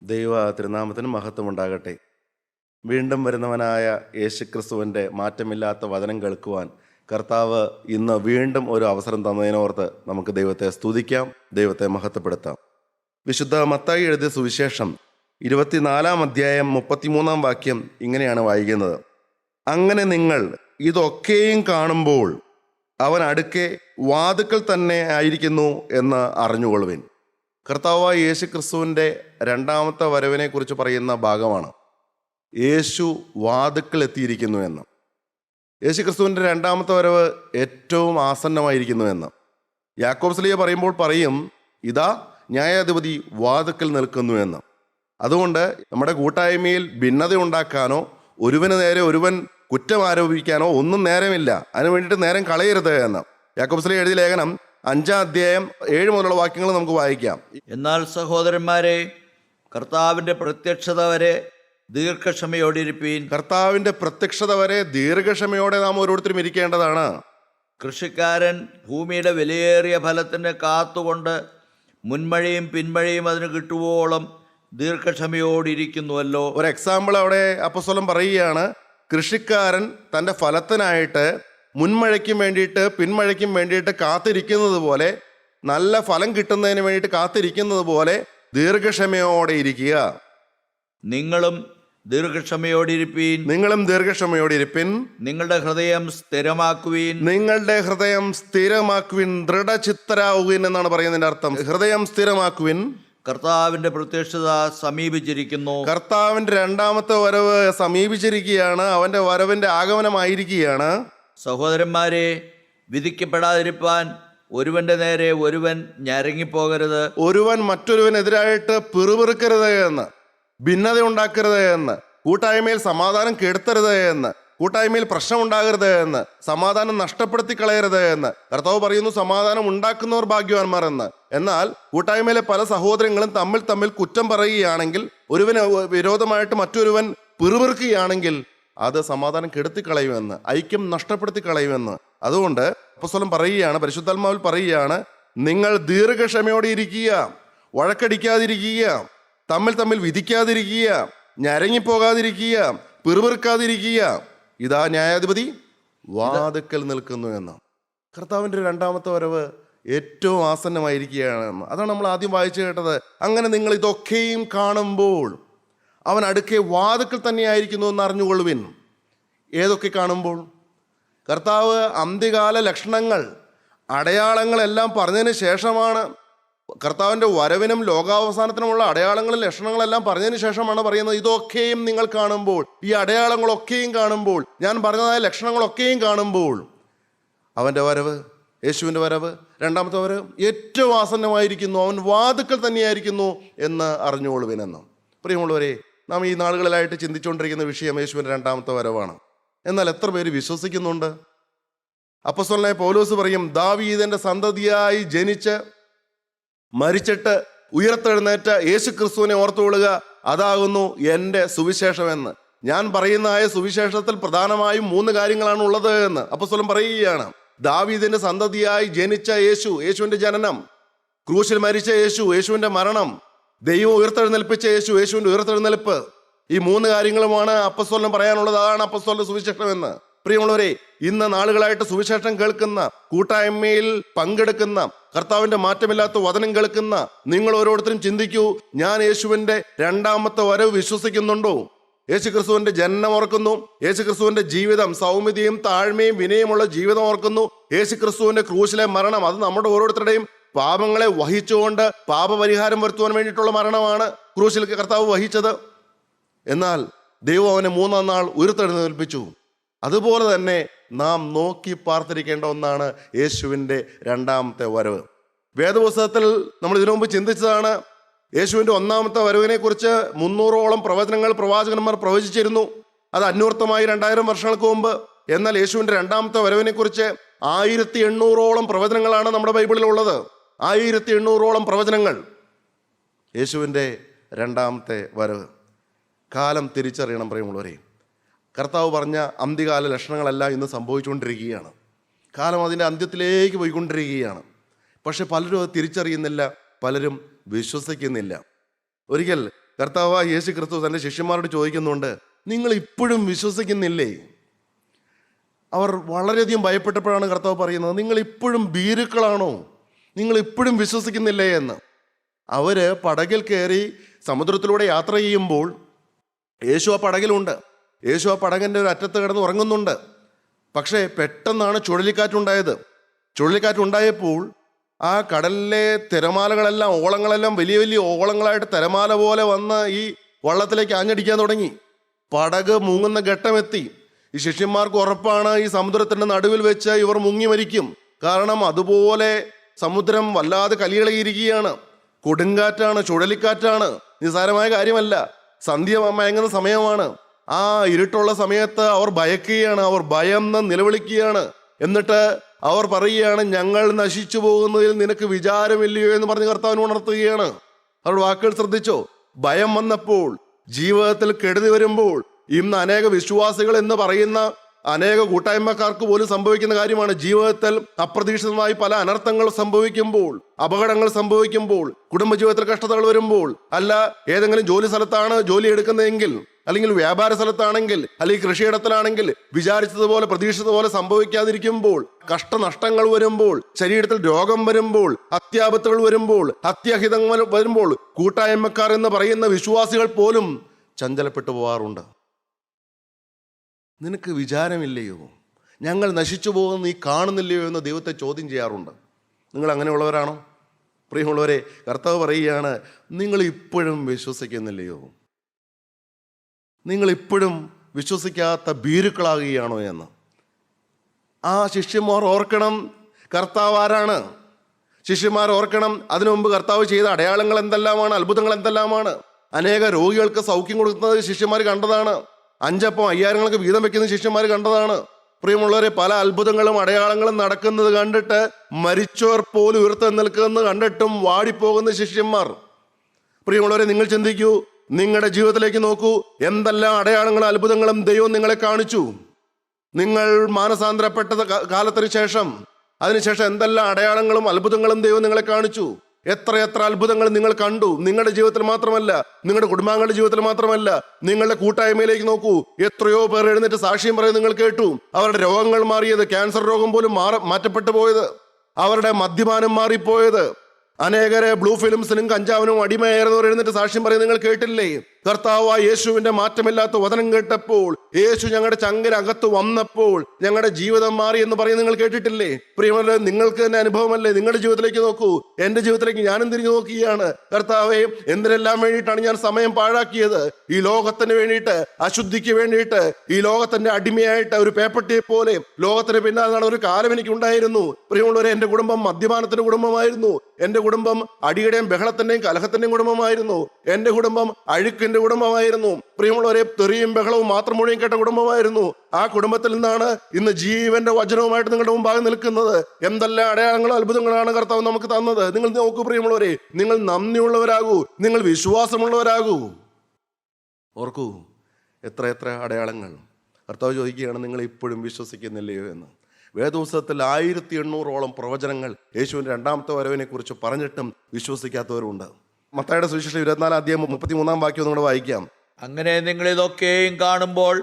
ദൈവ തിരുനാമത്തിന് മഹത്വമുണ്ടാകട്ടെ. വീണ്ടും വരുന്നവനായ യേശുക്രിസ്തുവിൻ്റെ മാറ്റമില്ലാത്ത വചനം കേൾക്കുവാൻ കർത്താവ് ഇന്ന് വീണ്ടും ഒരു അവസരം തന്നതിനോർത്ത് നമുക്ക് ദൈവത്തെ സ്തുതിക്കാം, ദൈവത്തെ മഹത്വപ്പെടുത്താം. വിശുദ്ധ മത്തായി എഴുതിയ സുവിശേഷം 24 അധ്യായം 33 വാക്യം ഇങ്ങനെയാണ് വായിക്കുന്നത്: അങ്ങനെ നിങ്ങൾ ഇതൊക്കെയും കാണുമ്പോൾ അവൻ അടുക്കെ വാതുക്കൽ തന്നെ ആയിരിക്കുന്നു എന്ന് അറിഞ്ഞുകൊള്ളുവിൻ. കർത്താവായ യേശു ക്രിസ്തുവിൻ്റെ രണ്ടാമത്തെ വരവിനെ കുറിച്ച് പറയുന്ന ഭാഗമാണ്. യേശു വാതുക്കൽ എത്തിയിരിക്കുന്നു എന്ന്. യേശു ക്രിസ്തുവിൻ്റെ രണ്ടാമത്തെ വരവ് ഏറ്റവും ആസന്നമായിരിക്കുന്നു എന്ന് യാക്കോബ് സ്ലീഹ പറയുമ്പോൾ പറയും, ഇതാ ന്യായാധിപതി വാതുക്കൽ നിൽക്കുന്നു എന്ന്. അതുകൊണ്ട് നമ്മുടെ കൂട്ടായ്മയിൽ ഭിന്നത ഉണ്ടാക്കാനോ ഒരുവന് നേരെ ഒരുവൻ കുറ്റം ആരോപിക്കാനോ ഒന്നും നേരമില്ല. അതിനു വേണ്ടിയിട്ട് നേരം കളയരുത് എന്ന് യാക്കോബ് സ്ലീഹ എഴുതിയ ലേഖനം 5 അധ്യായം 7 മുതലുള്ള വാക്യങ്ങൾ നമുക്ക് വായിക്കാം. എന്നാൽ സഹോദരന്മാരെ, കർത്താവിൻ്റെ പ്രത്യക്ഷത വരെ ദീർഘക്ഷമയോടിരിപ്പീൻ. കർത്താവിൻ്റെ പ്രത്യക്ഷത വരെ ദീർഘക്ഷമയോടെ നാം ഓരോരുത്തരും ഇരിക്കേണ്ടതാണ്. കൃഷിക്കാരൻ ഭൂമിയുടെ വിലയേറിയ ഫലത്തിന് കാത്തുകൊണ്ട് മുൻമഴയും പിൻമഴയും അതിന് കിട്ടുവോളം ദീർഘക്ഷമയോടിരിക്കുന്നുവല്ലോ. ഒരു എക്സാമ്പിൾ അവിടെ അപ്പോസ്തലൻ പറയുകയാണ്. കൃഷിക്കാരൻ തൻ്റെ ഫലത്തിനായിട്ട് മുൻമഴയ്ക്കും വേണ്ടിയിട്ട് പിൻമഴയ്ക്കും വേണ്ടിയിട്ട് കാത്തിരിക്കുന്നത് പോലെ, നല്ല ഫലം കിട്ടുന്നതിന് വേണ്ടിയിട്ട് കാത്തിരിക്കുന്നത് പോലെ ദീർഘക്ഷമയോടെ ഇരിക്കുക. നിങ്ങളും ദീർഘക്ഷമയോടിരിപ്പീൻ. നിങ്ങളും ദീർഘക്ഷമയോടിരിപ്പിൻ. നിങ്ങളുടെ ഹൃദയം സ്ഥിരമാക്കുവീൻ. നിങ്ങളുടെ ഹൃദയം സ്ഥിരമാക്കുവിൻ, ദൃഢചിത്തരാവുവിൻ എന്നാണ് പറയുന്നതിൻ്റെ അർത്ഥം. ഹൃദയം സ്ഥിരമാക്കുവിൻ. കർത്താവിൻ്റെ പ്രത്യക്ഷത സമീപിച്ചിരിക്കുന്നു. കർത്താവിൻ്റെ രണ്ടാമത്തെ വരവ് സമീപിച്ചിരിക്കുകയാണ്. അവൻ്റെ വരവിൻ്റെ ആഗമനമായിരിക്കുകയാണ്. സഹോദരന്മാരെ, വിധിക്കപ്പെടാതിരിപ്പാൻ ഒരുവന്റെ നേരെ ഒരുവൻ ഞരങ്ങിപ്പോകരുത്. ഒരുവൻ മറ്റൊരുവനെതിരായിട്ട് പിറുപിറുക്കരുത് എന്ന്, ഭിന്നത ഉണ്ടാക്കരുത് എന്ന്, കൂട്ടായ്മയിൽ സമാധാനം കെടുത്തരുത് എന്ന്, കൂട്ടായ്മയിൽ പ്രശ്നം ഉണ്ടാകരുത് എന്ന്, സമാധാനം നഷ്ടപ്പെടുത്തി കളയരുത് എന്ന്. കർത്താവ് പറയുന്നു, സമാധാനം ഉണ്ടാക്കുന്നവർ ഭാഗ്യവാന്മാർ എന്ന്. എന്നാൽ കൂട്ടായ്മയിലെ പല സഹോദരങ്ങളും തമ്മിൽ കുറ്റം പറയുകയാണെങ്കിൽ, ഒരുവന് വിരോധമായിട്ട് മറ്റൊരുവൻ പിറുപിറുക്കുകയാണെങ്കിൽ അത് സമാധാനം കെടുത്തിക്കളയുമെന്ന്, ഐക്യം നഷ്ടപ്പെടുത്തി കളയുമെന്ന്. അതുകൊണ്ട് അപ്പോസ്തലൻ പറയുകയാണ്, പരിശുദ്ധാത്മാവിൽ പറയുകയാണ്, നിങ്ങൾ ദീർഘക്ഷമയോടെ ഇരിക്കുക, വഴക്കടിക്കാതിരിക്കുക, തമ്മിൽ വിധിക്കാതിരിക്കുക, ഞരങ്ങിപ്പോകാതിരിക്കുക, പിറുപിറുക്കാതിരിക്കുക. ഇതാ ന്യായാധിപതി വാതുക്കൽ നിൽക്കുന്നു എന്ന്. കർത്താവിൻ്റെ രണ്ടാമത്തെ വരവ് ഏറ്റവും ആസന്നമായിരിക്കുകയാണെന്ന്. അതാണ് നമ്മൾ ആദ്യം വായിച്ചു കേട്ടത്. അങ്ങനെ നിങ്ങൾ ഇതൊക്കെയും കാണുമ്പോൾ അവൻ അടുക്കെ വാതുക്കൽ തന്നെയായിരിക്കുന്നു എന്ന് അറിഞ്ഞുകൊള്ളുവിൻ. ഏതൊക്കെ കാണുമ്പോൾ? കർത്താവ് അന്ത്യകാല ലക്ഷണങ്ങൾ, അടയാളങ്ങളെല്ലാം പറഞ്ഞതിന് ശേഷമാണ്, കർത്താവിൻ്റെ വരവിനും ലോകാവസാനത്തിനുമുള്ള അടയാളങ്ങളും ലക്ഷണങ്ങളെല്ലാം പറഞ്ഞതിന് ശേഷമാണ് പറയുന്നത്, ഇതൊക്കെയും നിങ്ങൾ കാണുമ്പോൾ, ഈ അടയാളങ്ങളൊക്കെയും കാണുമ്പോൾ, ഞാൻ പറഞ്ഞതായ ലക്ഷണങ്ങളൊക്കെയും കാണുമ്പോൾ അവൻ്റെ വരവ്, യേശുവിൻ്റെ വരവ്, രണ്ടാമത്തെ വരവ് ഏറ്റവും ആസന്നമായിരിക്കുന്നു, അവൻ വാതുക്കൽ തന്നെയായിരിക്കുന്നു എന്ന് അറിഞ്ഞുകൊള്ളുവിനെന്ന്. പ്രിയമുള്ളവരെ, നാം ഈ നാളുകളിലായിട്ട് ചിന്തിച്ചുകൊണ്ടിരിക്കുന്ന വിഷയം യേശുവിൻ്റെ രണ്ടാമത്തെ വരവാണ്. എന്നാൽ എത്ര പേര് വിശ്വസിക്കുന്നുണ്ട്? അപ്പോസ്തലനായ പൗലോസ് പറയും, ദാവീദിന്റെ സന്തതിയായി ജനിച്ച് മരിച്ചിട്ട് ഉയർത്തെഴുന്നേറ്റ യേശു ക്രിസ്തുവിനെ ഓർത്തുകൊള്ളുക, അതാകുന്നു എൻ്റെ സുവിശേഷമെന്ന്. ഞാൻ പറയുന്നതായ സുവിശേഷത്തിൽ പ്രധാനമായും 3 കാര്യങ്ങളാണ് ഉള്ളത് എന്ന് അപ്പോസ്തലൻ പറയുകയാണ്. ദാവീദിന്റെ സന്തതിയായി ജനിച്ച യേശു, യേശുവിന്റെ ജനനം, ക്രൂശിൽ മരിച്ച യേശു, യേശുവിന്റെ മരണം, ദൈവം ഉയർത്തെഴുന്നേൽപ്പിച്ച യേശു, യേശുവിന്റെ ഉയർത്തെഴുന്നേൽപ്പ്, ഈ 3 കാര്യങ്ങളുമാണ് അപ്പോസ്തലന് പറയാനുള്ളത്. അതാണ് അപ്പോസ്തലന്റെ സുവിശേഷം എന്ന്. പ്രിയമുള്ളവരെ, ഇന്ന് നാളുകളായിട്ട് സുവിശേഷം കേൾക്കുന്ന, കൂട്ടായ്മയിൽ പങ്കെടുക്കുന്ന, കർത്താവിന്റെ മാറ്റമില്ലാത്ത വചനം കേൾക്കുന്ന നിങ്ങൾ ഓരോരുത്തരും ചിന്തിക്കൂ, ഞാൻ യേശുവിന്റെ രണ്ടാമത്തെ വരവ് വിശ്വസിക്കുന്നുണ്ടോ? യേശു ക്രിസ്തുവിന്റെ ജനനം ഓർക്കുന്നു, യേശു ക്രിസ്തുവിന്റെ ജീവിതം, സൗമ്യതയും താഴ്മയും വിനയമുള്ള ജീവിതം ഓർക്കുന്നു, യേശു ക്രിസ്തുവിന്റെ ക്രൂശിലെ മരണം, അത് നമ്മുടെ ഓരോരുത്തരുടെയും പാപങ്ങളെ വഹിച്ചുകൊണ്ട് പാപപരിഹാരം വരുത്തുവാൻ വേണ്ടിയിട്ടുള്ള മരണമാണ് ക്രൂശിൽ കർത്താവ് വഹിച്ചത്. എന്നാൽ ദൈവം അവനെ 3-ാം നാൾ ഉയർത്തെഴുന്നേൽപ്പിച്ചു. അതുപോലെ തന്നെ നാം നോക്കി പാർത്തിരിക്കേണ്ട ഒന്നാണ് യേശുവിൻ്റെ രണ്ടാമത്തെ വരവ്. വേദപുസ്തകത്തിൽ നമ്മൾ ഇതിനു മുമ്പ് ചിന്തിച്ചതാണ്. യേശുവിൻ്റെ ഒന്നാമത്തെ വരവിനെ കുറിച്ച് 300ഓളം പ്രവചനങ്ങൾ പ്രവാചകന്മാർ പ്രവചിച്ചിരുന്നു. അത് അന്വർത്ഥമായി 2000 വർഷങ്ങൾക്ക് മുമ്പ്. എന്നാൽ യേശുവിൻ്റെ രണ്ടാമത്തെ വരവിനെ കുറിച്ച് 1800ഓളം പ്രവചനങ്ങളാണ് നമ്മുടെ ബൈബിളിൽ ഉള്ളത്. 1800ഓളം പ്രവചനങ്ങൾ. യേശുവിൻ്റെ രണ്ടാമത്തെ വരവ്. കാലം തിരിച്ചറിയണം പ്രിയമുള്ളവരെ. കർത്താവ് പറഞ്ഞ അന്ത്യകാല ലക്ഷണങ്ങളെല്ലാം ഇന്ന് സംഭവിച്ചുകൊണ്ടിരിക്കുകയാണ്. കാലം അതിൻ്റെ അന്ത്യത്തിലേക്ക് പോയിക്കൊണ്ടിരിക്കുകയാണ്. പക്ഷെ പലരും അത് തിരിച്ചറിയുന്നില്ല, പലരും വിശ്വസിക്കുന്നില്ല. ഒരിക്കൽ കർത്താവായ യേശു ക്രിസ്തു തൻ്റെ ശിഷ്യന്മാരോട് ചോദിക്കുന്നുണ്ട്, നിങ്ങൾ ഇപ്പോഴും വിശ്വസിക്കുന്നില്ലേ? അവർ വളരെയധികം ഭയപ്പെട്ടപ്പോഴാണ് കർത്താവ് പറയുന്നത്, നിങ്ങൾ ഇപ്പോഴും ഭീരുക്കളാണോ? നിങ്ങൾ ഇപ്പോഴും വിശ്വസിക്കുന്നില്ലേ എന്ന്. അവര് പടകിൽ കയറി സമുദ്രത്തിലൂടെ യാത്ര ചെയ്യുമ്പോൾ യേശു ആ പടകിലുണ്ട്. യേശു ആ പടകിൻ്റെ ഒരു അറ്റത്ത് കിടന്ന് ഉറങ്ങുന്നുണ്ട്. പക്ഷേ പെട്ടെന്നാണ് ചുഴലിക്കാറ്റുണ്ടായത്. ചുഴലിക്കാറ്റുണ്ടായപ്പോൾ ആ കടലിലെ തിരമാലകളെല്ലാം, ഓളങ്ങളെല്ലാം വലിയ വലിയ ഓളങ്ങളായിട്ട് തിരമാല പോലെ വന്ന് ഈ വള്ളത്തിലേക്ക് ആഞ്ഞടിക്കാൻ തുടങ്ങി. പടക് മുങ്ങുന്ന ഘട്ടമെത്തി. ഈ ശിഷ്യന്മാർക്ക് ഉറപ്പാണ്, ഈ സമുദ്രത്തിൻ്റെ നടുവിൽ വെച്ച് ഇവർ മുങ്ങി മരിക്കും. കാരണം അതുപോലെ സമുദ്രം വല്ലാതെ കലിയിളകിയിരിക്കുകയാണ്. കൊടുങ്കാറ്റാണ്, ചുഴലിക്കാറ്റാണ്, നിസ്സാരമായ കാര്യമല്ല. സന്ധ്യ മയങ്ങുന്ന സമയമാണ്. ആ ഇരുട്ടുള്ള സമയത്ത് അവർ ഭയക്കുകയാണ്, അവർ ഭയന്ന് നിലവിളിക്കുകയാണ്. എന്നിട്ട് അവർ പറയുകയാണ്, ഞങ്ങൾ നശിച്ചു പോകുന്നതിൽ നിനക്ക് വിചാരമില്ലയോ എന്ന് പറഞ്ഞ് കർത്താവിനെ ഉണർത്തുകയാണ്. അവരുടെ വാക്കുകൾ ശ്രദ്ധിച്ചോ? ഭയം വന്നപ്പോൾ, ജീവിതത്തിൽ കെടുതി വരുമ്പോൾ, ഇന്ന് അനേക വിശ്വാസികൾ എന്ന് പറയുന്ന അനേക കൂട്ടായ്മക്കാർക്ക് പോലും സംഭവിക്കുന്ന കാര്യമാണ്. ജീവിതത്തിൽ അപ്രതീക്ഷിതമായി പല അനർത്ഥങ്ങൾ സംഭവിക്കുമ്പോൾ, അപകടങ്ങൾ സംഭവിക്കുമ്പോൾ, കുടുംബജീവിതത്തിൽ കഷ്ടതകൾ വരുമ്പോൾ, അല്ല ഏതെങ്കിലും ജോലി സ്ഥലത്താണ് ജോലി എടുക്കുന്നതെങ്കിൽ, അല്ലെങ്കിൽ വ്യാപാര സ്ഥലത്താണെങ്കിൽ, അല്ലെങ്കിൽ കൃഷിയിടത്തിലാണെങ്കിൽ വിചാരിച്ചതുപോലെ പ്രതീക്ഷിച്ചതുപോലെ സംഭവിക്കാതിരിക്കുമ്പോൾ, കഷ്ടനഷ്ടങ്ങൾ വരുമ്പോൾ, ശരീരത്തിൽ രോഗം വരുമ്പോൾ, അത്യാപത്തുകൾ വരുമ്പോൾ, അത്യഹിതങ്ങൾ വരുമ്പോൾ, കൂട്ടായ്മക്കാർ എന്ന് പറയുന്ന വിശ്വാസികൾ പോലും ചഞ്ചലപ്പെട്ടു പോവാറുണ്ട്. നിനക്ക് വിചാരമില്ലയോ? ഞങ്ങൾ നശിച്ചു പോകുന്ന നീ കാണുന്നില്ലയോ എന്ന് ദൈവത്തെ ചോദ്യം ചെയ്യാറുണ്ട്. നിങ്ങൾ അങ്ങനെയുള്ളവരാണോ? പ്രിയമുള്ളവരെ, കർത്താവ് പറയുകയാണ്, നിങ്ങൾ ഇപ്പോഴും വിശ്വസിക്കുന്നില്ലയോ? നിങ്ങൾ ഇപ്പോഴും വിശ്വസിക്കാത്ത ഭീരുക്കളാകുകയാണോ എന്ന്. ആ ശിഷ്യന്മാർ ഓർക്കണം കർത്താവ് ആരാണ്. ശിഷ്യന്മാർ ഓർക്കണം, അതിനു മുമ്പ് കർത്താവ് ചെയ്ത അടയാളങ്ങൾ എന്തെല്ലാമാണ്, അത്ഭുതങ്ങൾ എന്തെല്ലാമാണ്. അനേക രോഗികൾക്ക് സൗഖ്യം കൊടുക്കുന്നത് ശിഷ്യന്മാർ കണ്ടതാണ്. 5 അപ്പം 5000 വീതം വെക്കുന്ന ശിഷ്യന്മാർ കണ്ടതാണ്. പ്രിയമുള്ളവരെ, പല അത്ഭുതങ്ങളും അടയാളങ്ങളും നടക്കുന്നത് കണ്ടിട്ട് മരിച്ചവർ പോലും ഉയർത്ത് നിൽക്കുന്നത് കണ്ടിട്ടും വാടിപ്പോകുന്ന ശിഷ്യന്മാർ. പ്രിയമുള്ളവരെ, നിങ്ങൾ ചിന്തിക്കൂ, നിങ്ങളുടെ ജീവിതത്തിലേക്ക് നോക്കൂ. എന്തെല്ലാം അടയാളങ്ങളും അത്ഭുതങ്ങളും ദൈവം നിങ്ങളെ കാണിച്ചു. നിങ്ങൾ മാനസാന്തരപ്പെട്ട കാലത്തിന് ശേഷം, അതിനുശേഷം എന്തെല്ലാം അടയാളങ്ങളും അത്ഭുതങ്ങളും ദൈവം നിങ്ങളെ കാണിച്ചു. എത്ര അത്ഭുതങ്ങൾ നിങ്ങൾ കണ്ടു. നിങ്ങളുടെ ജീവിതത്തിൽ മാത്രമല്ല, നിങ്ങളുടെ കുടുംബാംഗങ്ങളുടെ ജീവിതത്തിൽ മാത്രമല്ല, നിങ്ങളുടെ കൂട്ടായ്മയിലേക്ക് നോക്കൂ. എത്രയോ പേർ എഴുന്നേറ്റ് സാക്ഷ്യം പറയുന്നത് നിങ്ങൾ കേട്ടു. അവരുടെ രോഗങ്ങൾ മാറിയത്, ക്യാൻസർ രോഗം പോലും മാറ്റപ്പെട്ടു പോയത്, അവരുടെ മദ്യപാനം മാറിപ്പോയത്, അനേകരെ ബ്ലൂ ഫിലിംസിനും കഞ്ചാവിനും അടിമയായിരുന്നവർ എഴുന്നേറ്റ് സാക്ഷ്യം പറയുന്നത് നിങ്ങൾ കേട്ടില്ലേ? കർത്താവായ യേശുവിന്റെ മാറ്റമില്ലാത്ത വചനം കേട്ടപ്പോൾ, യേശു ഞങ്ങളുടെ ചങ്കിനകത്ത് വന്നപ്പോൾ ഞങ്ങളുടെ ജീവിതം മാറി എന്ന് പറയുന്നത് നിങ്ങൾ കേട്ടിട്ടില്ലേ? പ്രിയമുള്ളവരെ, നിങ്ങൾക്ക് തന്നെ അനുഭവമല്ലേ? നിങ്ങളുടെ ജീവിതത്തിലേക്ക് നോക്കൂ. എൻ്റെ ജീവിതത്തിലേക്ക് ഞാനും തിരിഞ്ഞു നോക്കുകയാണ്. കർത്താവേ, എന്തിനെല്ലാം വേണ്ടിയിട്ടാണ് ഞാൻ സമയം പാഴാക്കിയത്? ഈ ലോകത്തിന് വേണ്ടിയിട്ട്, അശുദ്ധിക്ക് വേണ്ടിയിട്ട്, ഈ ലോകത്തിന്റെ അടിമയായിട്ട് ഒരു പേപ്പട്ടിയെ പോലെ ലോകത്തിന് പിന്നാലെ ഒരു കാലം എനിക്ക് ഉണ്ടായിരുന്നു. പ്രിയമുള്ളവരെ, എൻ്റെ കുടുംബം മദ്യപാനത്തിന്റെ കുടുംബമായിരുന്നു. എൻ്റെ കുടുംബം അടിയുടെയും ബഹളത്തിന്റെയും കലഹത്തിന്റെയും കുടുംബമായിരുന്നു. എൻ്റെ കുടുംബം അഴുക്കിന്റെ കുടുംബമായിരുന്നു. പ്രിയമുള്ളവരെ, തെറിയും ബഹളവും മാത്രം മുഴുവൻ കേട്ട കുടുംബമായിരുന്നു. ആ കുടുംബത്തിൽ നിന്നാണ് ഇന്ന് ജീവന്റെ വചനവുമായിട്ട് നിങ്ങളുടെ മുമ്പാകെ നിൽക്കുന്നത്. എന്തെല്ലാം അടയാളങ്ങളും അത്ഭുതങ്ങളാണ് കർത്താവ് നമുക്ക് തന്നത്. നിങ്ങൾ നോക്കൂ പ്രിയമുള്ളവരെ, നിങ്ങൾ നന്ദിയുള്ളവരാകൂ, നിങ്ങൾ വിശ്വാസമുള്ളവരാകൂ. ഓർക്കൂ, എത്ര അടയാളങ്ങൾ. കർത്താവ് ചോദിക്കുകയാണ്, നിങ്ങൾ ഇപ്പോഴും വിശ്വസിക്കുന്നില്ലയോ എന്ന്. വേദപുസ്തകത്തിൽ 1800ഓളം പ്രവചനങ്ങൾ യേശുവിൻ്റെ രണ്ടാമത്തെ വരവിനെ കുറിച്ച് പറഞ്ഞിട്ടും വിശ്വസിക്കാത്തവരുണ്ട്. മത്തായിയുടെ സുവിശേഷം 24-33 ഒന്നുകൂടെ വായിക്കാം. അങ്ങനെ നിങ്ങളിതൊക്കെയും കാണുമ്പോൾ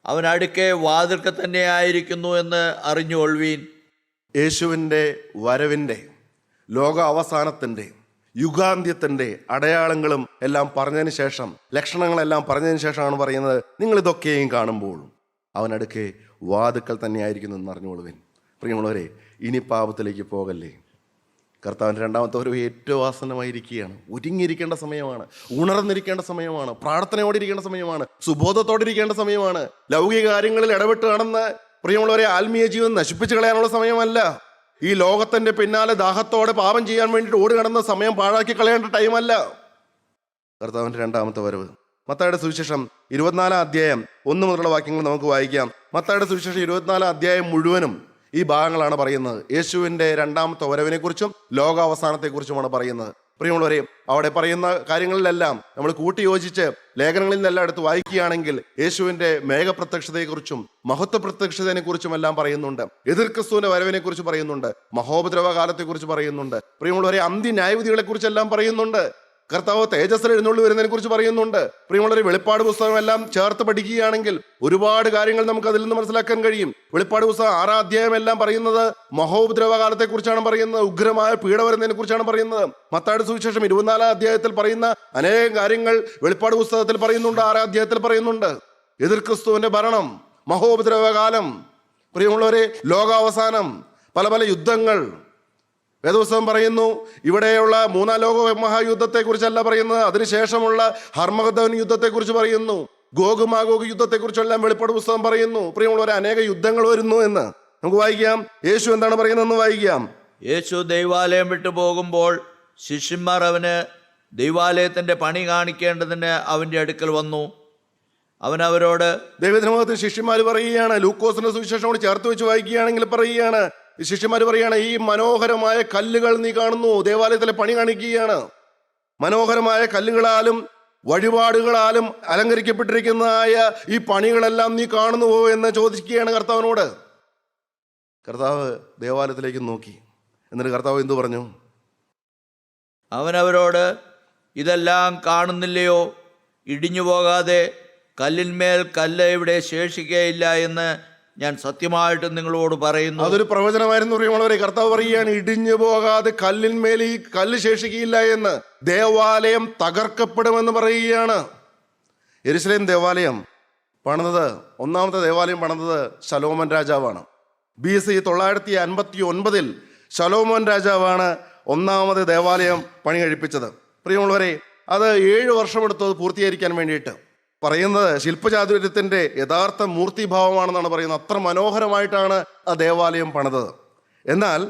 അവൻ അടുക്കെ വാതിൽക്ക തന്നെ ആയിരിക്കുന്നു എന്ന് അറിഞ്ഞുകൊള്ളുവീൻ. യേശുവിൻ്റെ വരവിൻ്റെ, ലോക അവസാനത്തിൻ്റെ, യുഗാന്ത്യത്തിൻ്റെ അടയാളങ്ങളും എല്ലാം പറഞ്ഞതിന് ശേഷം, ലക്ഷണങ്ങളെല്ലാം പറഞ്ഞതിന് ശേഷമാണ് പറയുന്നത്, നിങ്ങളിതൊക്കെയും കാണുമ്പോൾ അവൻ അടുക്കെ വാതുക്കൾ തന്നെയായിരിക്കുന്നു എന്ന് അറിഞ്ഞുകൊള്ളുവിൻ. പ്രിയമുള്ളവരെ, ഇനി പാപത്തിലേക്ക് പോകല്ലേ. കർത്താവിൻ്റെ രണ്ടാമത്തെ വരവ് ഏറ്റവും ആസന്നമായിരിക്കുകയാണ്. ഒരുങ്ങിയിരിക്കേണ്ട സമയമാണ്, ഉണർന്നിരിക്കേണ്ട സമയമാണ്, പ്രാർത്ഥനയോടെ ഇരിക്കേണ്ട സമയമാണ്, സുബോധത്തോടെ ഇരിക്കേണ്ട സമയമാണ്. ലൗകിക കാര്യങ്ങളിൽ ഇടപെട്ട് കാണുന്ന പ്രിയമുള്ളവരെ, ആത്മീയ ജീവിതം നശിപ്പിച്ച് കളയാനുള്ള സമയമല്ല. ഈ ലോകത്തിന്റെ പിന്നാലെ ദാഹത്തോടെ പാപം ചെയ്യാൻ വേണ്ടിയിട്ട് ഓടി നടന്ന സമയം പാഴാക്കി കളയേണ്ട ടൈമല്ല കർത്താവിൻ്റെ രണ്ടാമത്തെ വരവ്. മത്തായിയുടെ സുവിശേഷം 24-1 മുതലുള്ള വാക്യങ്ങൾ നമുക്ക് വായിക്കാം. മത്തായിയുടെ സുവിശേഷം 24 മുഴുവനും ഈ ഭാഗങ്ങളാണ് പറയുന്നത്. യേശുവിൻ്റെ രണ്ടാമത്തെ വരവിനെക്കുറിച്ചും ലോകാവസാനത്തെക്കുറിച്ചുമാണ് പറയുന്നത്. പ്രിയമുള്ളവരെ, അവിടെ പറയുന്ന കാര്യങ്ങളിലെല്ലാം നമ്മൾ കൂട്ടിയോജിച്ച് ലേഖനങ്ങളിൽ നിന്നെല്ലാം എടുത്ത് വായിക്കുകയാണെങ്കിൽ യേശുവിൻ്റെ മേഘപ്രത്യക്ഷതയെക്കുറിച്ചും മഹത്വ പ്രത്യക്ഷതയെ കുറിച്ചും എല്ലാം പറയുന്നുണ്ട്. എതിർ ക്രിസ്തുവിന്റെ വരവിനെ കുറിച്ച് പറയുന്നുണ്ട്. മഹോപദ്രവ കാലത്തെക്കുറിച്ച് പറയുന്നുണ്ട്. പ്രിയമുള്ളവരെ, അന്ത്യ ന്യായവിധികളെ കുറിച്ചെല്ലാം പറയുന്നുണ്ട്. കർത്താവ് തേജസ്സിൽ എഴുന്നള്ളി വരുന്നതിനെ കുറിച്ച് പറയുന്നുണ്ട്. പ്രിയമുള്ളവരെ, വെളിപ്പാട് പുസ്തകം എല്ലാം ചേർത്ത് പഠിക്കുകയാണെങ്കിൽ ഒരുപാട് കാര്യങ്ങൾ നമുക്ക് അതിൽ നിന്ന് മനസ്സിലാക്കാൻ കഴിയും. വെളിപ്പാട് പുസ്തകം 6-ാം അധ്യായം എല്ലാം പറയുന്നത് മഹോപദ്രവകാലത്തെ കുറിച്ചാണ് പറയുന്നത്, ഉഗ്രമായ പീഡ വരുന്നതിനെ കുറിച്ചാണ് പറയുന്നത്. മത്തായിയുടെ സുവിശേഷം 24-ാം അധ്യായത്തിൽ പറയുന്ന അനേകം കാര്യങ്ങൾ വെളിപ്പാട് പുസ്തകത്തിൽ പറയുന്നുണ്ട്, 6-ാം അധ്യായത്തിൽ പറയുന്നുണ്ട്. എതിർ ക്രിസ്തുവിന്റെ ഭരണം, മഹോപദ്രവകാലം, പ്രിയമുള്ളവരെ, ലോകാവസാനം, പല പല യുദ്ധങ്ങൾ. വേദപുസ്തകം പറയുന്നു, ഇവിടെയുള്ള 3-ാം ലോക മഹായുദ്ധത്തെക്കുറിച്ചല്ല പറയുന്നത്, അതിനുശേഷമുള്ള ഹർമഗദ്ദോൻ യുദ്ധത്തെക്കുറിച്ച് പറയുന്നു, ഗോഗ് മാഗോഗ് യുദ്ധത്തെക്കുറിച്ചെല്ലാം വെളിപ്പാട് പുസ്തകം പറയുന്നു. പ്രിയമുള്ളവരെ, അനേക യുദ്ധങ്ങൾ വരുന്നു എന്ന് നമുക്ക് വായിക്കാം. യേശു എന്താണ് പറയുന്നതെന്ന് വായിക്കാം. യേശു ദൈവാലയം വിട്ടു പോകുമ്പോൾ ശിഷ്യന്മാർ അവന് ദൈവാലയത്തിൻ്റെ പണി കാണിക്കേണ്ടതിന് അവൻ്റെ അടുക്കൽ വന്നു. അവൻ അവരോട്, ദൈവത്തിനുമുഖത്ത് ശിഷ്യന്മാർ പറയുകയാണ്, ലൂക്കോസിന്റെ സുവിശേഷം കൂടി ചേർത്ത് വെച്ച് വായിക്കുകയാണെങ്കിൽ പറയുകയാണ്, ശിഷ്യന്മാർ പറയുകയാണ്, ഈ മനോഹരമായ കല്ലുകൾ നീ കാണുന്നു, ദേവാലയത്തിലെ പണി കാണിക്കുകയാണ്. മനോഹരമായ കല്ലുകളാലും വഴിപാടുകളാലും അലങ്കരിക്കപ്പെട്ടിരിക്കുന്നതായ ഈ പണികളെല്ലാം നീ കാണുന്നുവോ എന്ന് ചോദിക്കുകയാണ് കർത്താവിനോട്. കർത്താവ് ദേവാലയത്തിലേക്ക് നോക്കി. എന്നിട്ട് കർത്താവ് എന്തു പറഞ്ഞു? അവനവരോട്, ഇതെല്ലാം കാണുന്നില്ലയോ? ഇടിഞ്ഞു പോകാതെ കല്ലിന്മേൽ കല്ല് ഇവിടെ ശേഷിക്കുകയില്ല എന്ന് ഞാൻ സത്യമായിട്ട് നിങ്ങളോട് പറയുന്നു. അതൊരു പ്രവചനമായിരുന്നു പ്രിയമുള്ളവരെ. കർത്താവ് പറയുകയാണ്, ഇടിഞ്ഞു പോകാതെ കല്ലിന്മേൽ ഈ കല്ല് ശേഷിക്കുകയില്ല എന്ന്. ദേവാലയം തകർക്കപ്പെടുമെന്ന് പറയുകയാണ്. യെരുശലേം ദേവാലയം പണിതത്, ഒന്നാമത്തെ ദേവാലയം പണിതത് ശലോമോൻ രാജാവാണ്. BC 959 ശലോമോൻ രാജാവാണ് ഒന്നാമത് ദേവാലയം പണി കഴിപ്പിച്ചത്. പ്രിയമുള്ളവരെ, അത് 7 വർഷമെടുത്തു അത് പൂർത്തീകരിക്കാൻ വേണ്ടിയിട്ട്. പറയുന്നത് ശില്പചാതുര്യത്തിൻ്റെ യഥാർത്ഥ മൂർത്തിഭാവമാണെന്നാണ് പറയുന്നത്. അത്ര മനോഹരമായിട്ടാണ് ആ ദേവാലയം പണിതത്. എന്നാൽ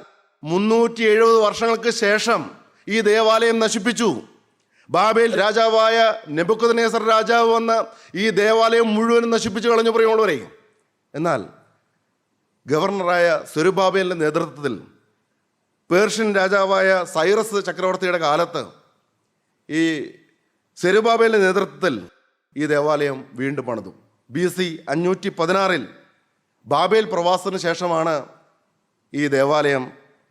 370 വർഷങ്ങൾക്ക് ശേഷം ഈ ദേവാലയം നശിപ്പിച്ചു. ബാബേൽ രാജാവായ നെബൂഖദ്നേസർ രാജാവ് വന്ന് ഈ ദേവാലയം മുഴുവനും നശിപ്പിച്ചു കളഞ്ഞു പ്രിയമുള്ളവരെ. എന്നാൽ ഗവർണറായ സെരുബാബേലിൻ്റെ നേതൃത്വത്തിൽ പേർഷ്യൻ രാജാവായ സൈറസ് ചക്രവർത്തിയുടെ കാലത്ത് ഈ സെരുബാബേലിൻ്റെ നേതൃത്വത്തിൽ ഈ ദേവാലയം വീണ്ടും പണിതു. BC 516 ബാബേൽ പ്രവാസത്തിന് ശേഷമാണ് ഈ ദേവാലയം